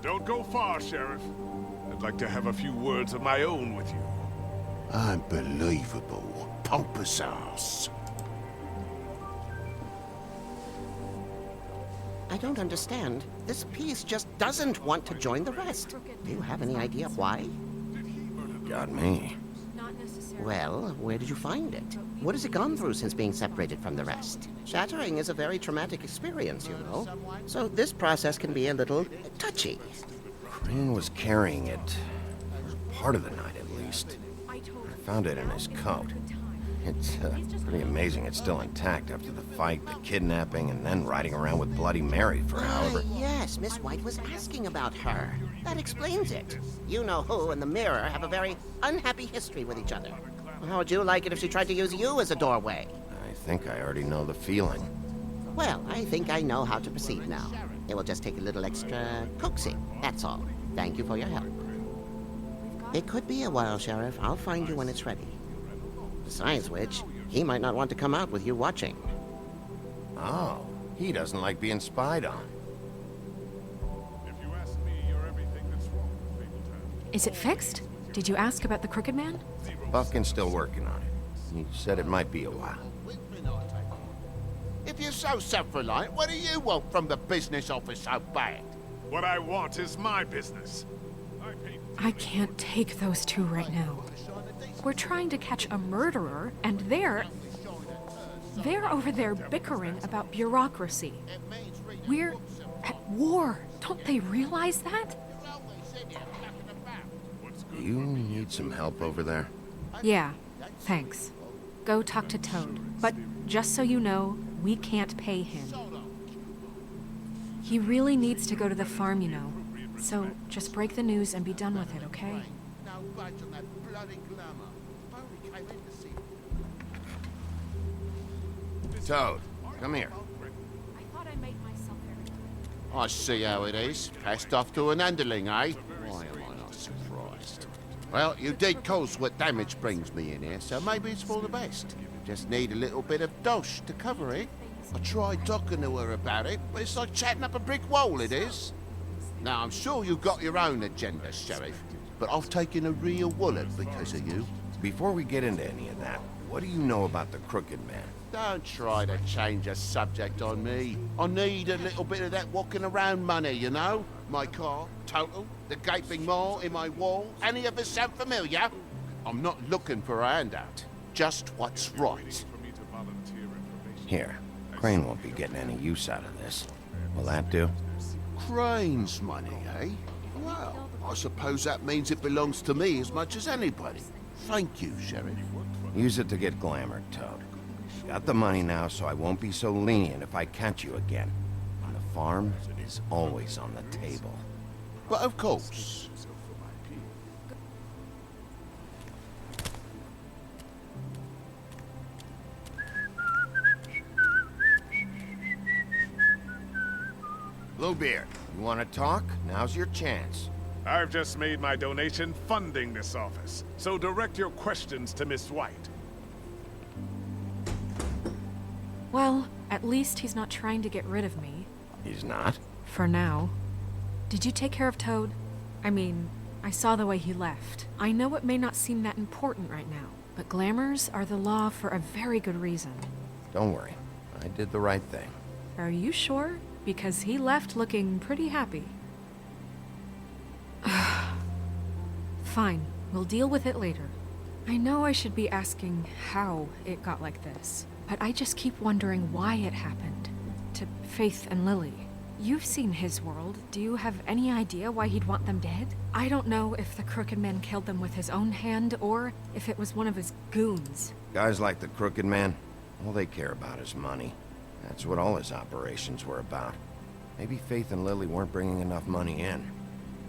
Don't go far, Sheriff. I'd like to have a few words of my own with you. Unbelievable. Pompous ass. I don't understand. This piece just doesn't want to join the rest. Do you have any idea why? Got me. Well, where did you find it? What has it gone through since being separated from the rest? Shattering is a very traumatic experience, you know. So this process can be a little touchy. Crane was carrying it part of the night at least. I found it in his coat. It's pretty amazing it's still intact after the fight, the kidnapping, and then riding around with Bloody Mary for however... Yes, Miss White was asking about her. That explains it. You know who and the Mirror have a very unhappy history with each other. How would you like it if she tried to use you as a doorway? I think I already know the feeling. Well, I think I know how to proceed now. It will just take a little extra coaxing, that's all. Thank you for your help. It could be a while, Sheriff. I'll find you when it's ready. Besides which, he might not want to come out with you watching. Oh, he doesn't like being spied on. Is it fixed? Did you ask about the Crooked Man? Buffkin's still working on it. He said it might be a while. If you're so self-reliant, what do you want from the business office so bad? What I want is my business. I can't take those two right now. We're trying to catch a murderer, and they're over there bickering about bureaucracy. We're at war. Don't they realize that? Do you need some help over there? Yeah, thanks. Go talk to Toad. But just so you know, we can't pay him. He really needs to go to the farm, you know. So just break the news and be done with it, okay? Toad, come here. I see how it is. Passed off to an underling, eh? Why am I not surprised? Well, you did cause what damage brings me in here, so maybe it's for the best. Just need a little bit of dosh to cover it. I tried talking to her about it, but it's like chatting up a brick wall, it is. Now, I'm sure you've got your own agenda, Sheriff, but I've taken a real wallet because of you. Before we get into any of that, what do you know about the Crooked Man? Don't try to change a subject on me. I need a little bit of that walking around money, you know? My car, total, the gaping maw in my wall. Any of us sound familiar? I'm not looking for a handout. Just what's right. Here, Crane won't be getting any use out of this. Will that do? Crane's money, eh? Well, I suppose that means it belongs to me as much as anybody. Thank you, Sheriff. Use it to get glamour, Toad. Got the money now, so I won't be so lenient if I catch you again. And the farm is always on the table. But of course. Bluebeard, you want to talk? Now's your chance. I've just made my donation funding this office, so direct your questions to Miss White. Well, at least he's not trying to get rid of me. He's not? For now. Did you take care of Toad? I mean, I saw the way he left. I know it may not seem that important right now, but glamours are the law for a very good reason. Don't worry. I did the right thing. Are you sure? Because he left looking pretty happy. Fine, we'll deal with it later. I know I should be asking how it got like this, but I just keep wondering why it happened. To Faith and Lily. You've seen his world. Do you have any idea why he'd want them dead? I don't know if the Crooked Man killed them with his own hand, or if it was one of his goons. Guys like the Crooked Man, all they care about is money. That's what all his operations were about. Maybe Faith and Lily weren't bringing enough money in.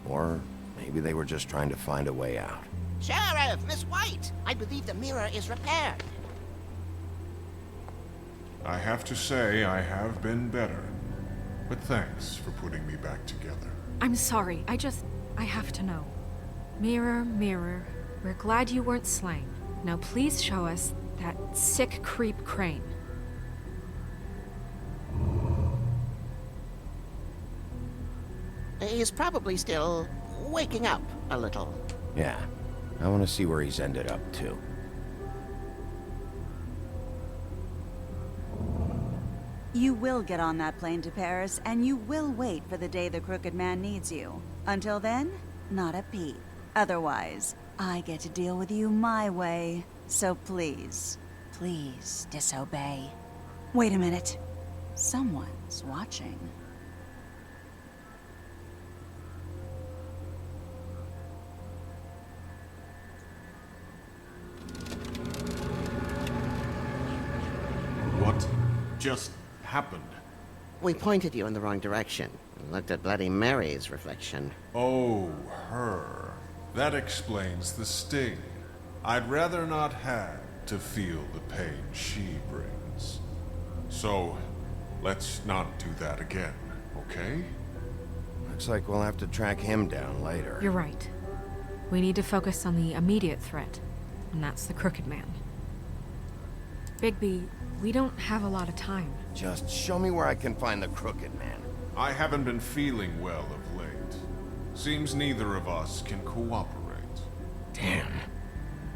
Or maybe they were just trying to find a way out. Sheriff, Miss White! I believe the mirror is repaired. I have to say I have been better. But thanks for putting me back together. I'm sorry, I have to know. Mirror, mirror, we're glad you weren't slain. Now please show us that sick creep Crane. He's probably still waking up a little. Yeah, I want to see where he's ended up, too. You will get on that plane to Paris, and you will wait for the day the Crooked Man needs you. Until then, not a peep. Otherwise, I get to deal with you my way. So please, please disobey. Wait a minute. Someone's watching. just happened? We pointed you in the wrong direction. Looked at Bloody Mary's reflection. Oh, her. That explains the sting. I'd rather not have to feel the pain she brings. So, let's not do that again, okay? Looks like we'll have to track him down later. You're right. We need to focus on the immediate threat, and that's the Crooked Man. Bigby, we don't have a lot of time. Just show me where I can find the Crooked Man. I haven't been feeling well of late. Seems neither of us can cooperate. Damn.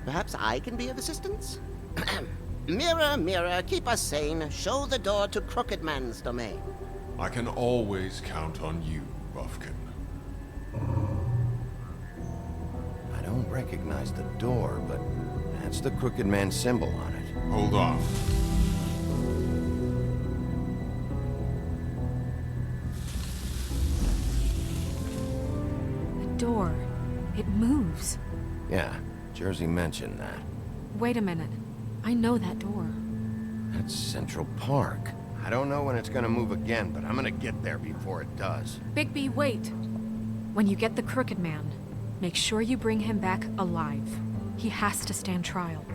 Perhaps I can be of assistance? Mirror, mirror, keep us sane. Show the door to Crooked Man's domain. I can always count on you, Buffkin. I don't recognize the door, but that's the Crooked Man symbol on it. Hold on. The door. It moves. Yeah, Jersey mentioned that. Wait a minute. I know that door. That's Central Park. I don't know when it's gonna move again, but I'm gonna get there before it does. Bigby, wait! When you get the Crooked Man, make sure you bring him back alive. He has to stand trial.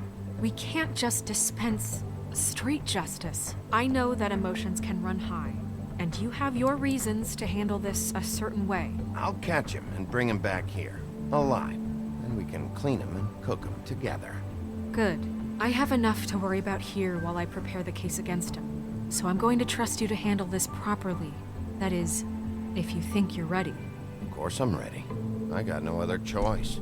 We can't just dispense street justice. I know that emotions can run high, and you have your reasons to handle this a certain way. I'll catch him and bring him back here, alive. Then we can clean him and cook him together. Good. I have enough to worry about here while I prepare the case against him. So I'm going to trust you to handle this properly. That is, if you think you're ready. Of course I'm ready. I got no other choice.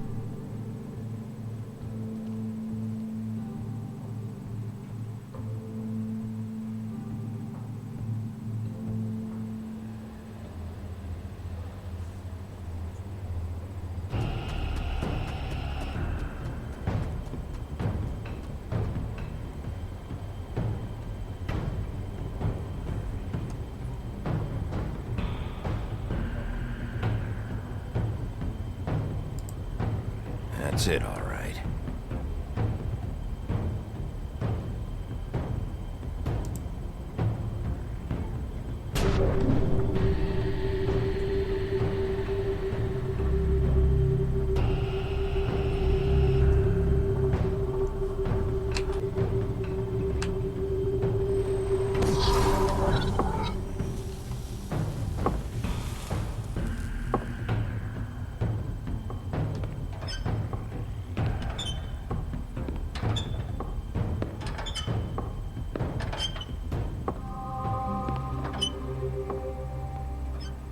That's it, all right.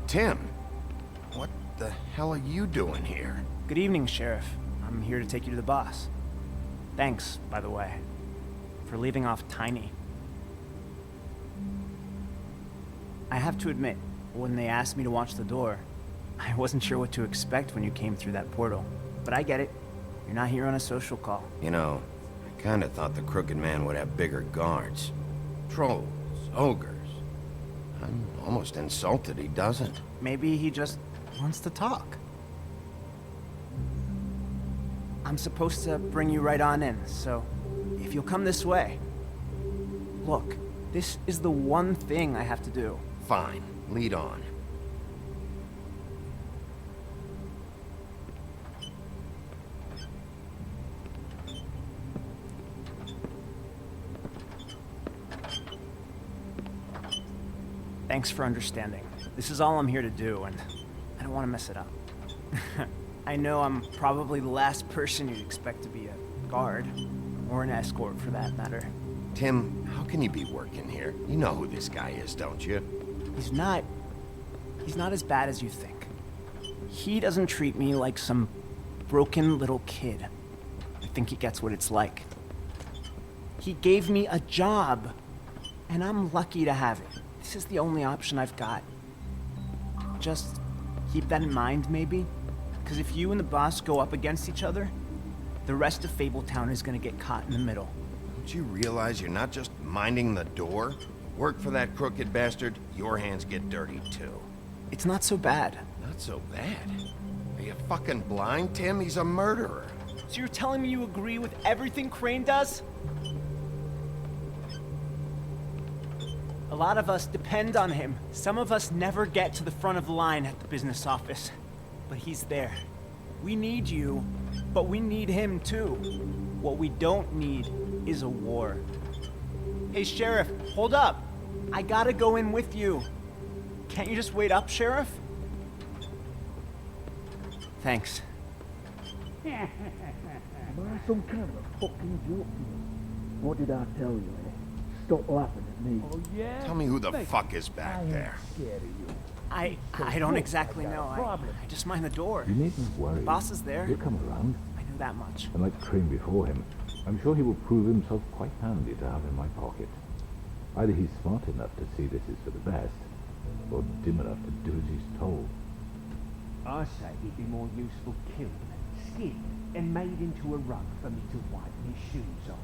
Tim, what the hell are you doing here? Good evening, Sheriff. I'm here to take you to the boss. Thanks, by the way, for leaving off Tiny. I have to admit, when they asked me to watch the door, I wasn't sure what to expect when you came through that portal. But I get it. You're not here on a social call. You know, I kinda thought the Crooked Man would have bigger guards. Trolls, ogres. I'm almost insulted he doesn't. Maybe he just wants to talk. I'm supposed to bring you right on in, so if you'll come this way. Look, this is the one thing I have to do. Fine, lead on. Thanks for understanding. This is all I'm here to do, and I don't want to mess it up. I know I'm probably the last person you'd expect to be a guard, or an escort for that matter. Tim, how can you be working here? You know who this guy is, don't you? He's not as bad as you think. He doesn't treat me like some broken little kid. I think he gets what it's like. He gave me a job, and I'm lucky to have it. This is the only option I've got. Just keep that in mind, maybe? Because if you and the boss go up against each other, the rest of Fabletown is gonna get caught in the middle. Don't you realize you're not just minding the door? Work for that crooked bastard, your hands get dirty too. It's not so bad. Not so bad? Are you fucking blind, Tim? He's a murderer. So you're telling me you agree with everything Crane does? lot of us depend on him. Some of us never get to the front of the line at the business office. But he's there. We need you, but we need him too. What we don't need is a war. Hey, Sheriff, hold up. I gotta go in with you. Can't you just wait up, Sheriff? Thanks. Am I some kind of a fucking joke? What did I tell you, eh? Stop laughing at me. Oh, yeah? Tell me who the fuck is back there. Scared of you. I don't exactly know. I just mind the door. You needn't worry. The boss is there. He'll come around. I knew that much. And like the train before him, I'm sure he will prove himself quite handy to have in my pocket. Either he's smart enough to see this is for the best, or dim enough to do as he's told. I say he'd be more useful killed, skinned, and made into a rug for me to wipe my shoes on.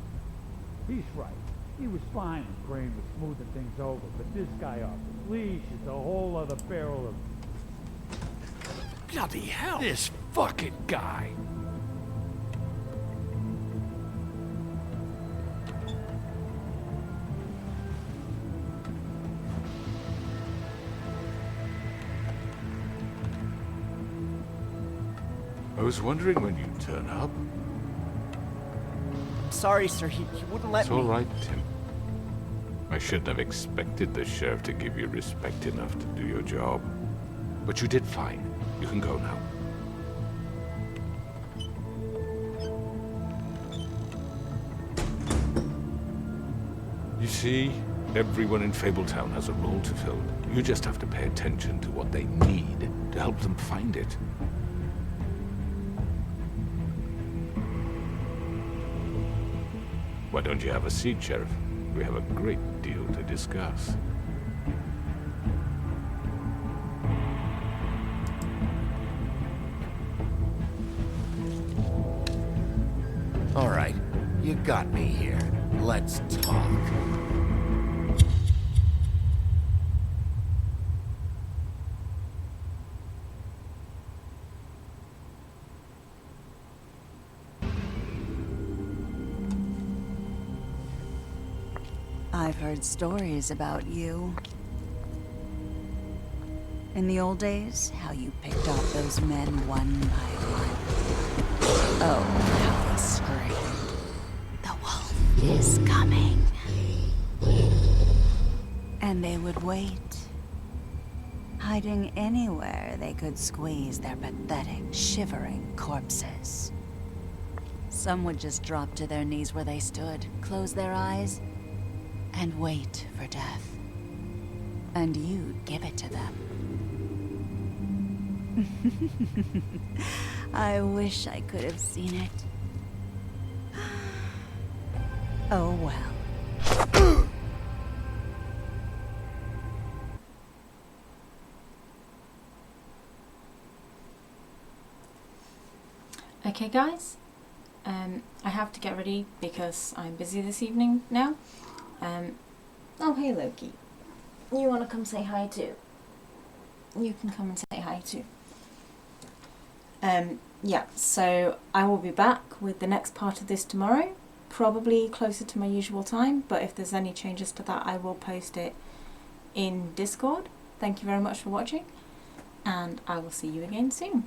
He's right. He was fine when Crane was smoothing things over, but this guy off his leash is a whole other barrel of... Bloody hell! This fucking guy! I was wondering when you'd turn up. Sorry, sir. He wouldn't let It's me. all right, Tim. I shouldn't have expected the sheriff to give you respect enough to do your job. But you did fine. You can go now. You see, everyone in Fabletown has a role to fill. You just have to pay attention to what they need to help them find it. Why don't you have a seat, Sheriff? We have a great deal to discuss. All right, you got me here. Let's talk. I've heard stories about you. In the old days, how you picked off those men one by one. Oh, how they screamed. The wolf is coming. And they would wait, hiding anywhere they could squeeze their pathetic, shivering corpses. Some would just drop to their knees where they stood, close their eyes, and wait for death. And you'd give it to them. I wish I could have seen it. Oh well. Okay guys, I have to get ready because I'm busy this evening now. Oh hey Loki, you want to come say hi too? You can come and say hi too. Yeah, so I will be back with the next part of this tomorrow, probably closer to my usual time, but if there's any changes to that I will post it in Discord. Thank you very much for watching, and I will see you again soon.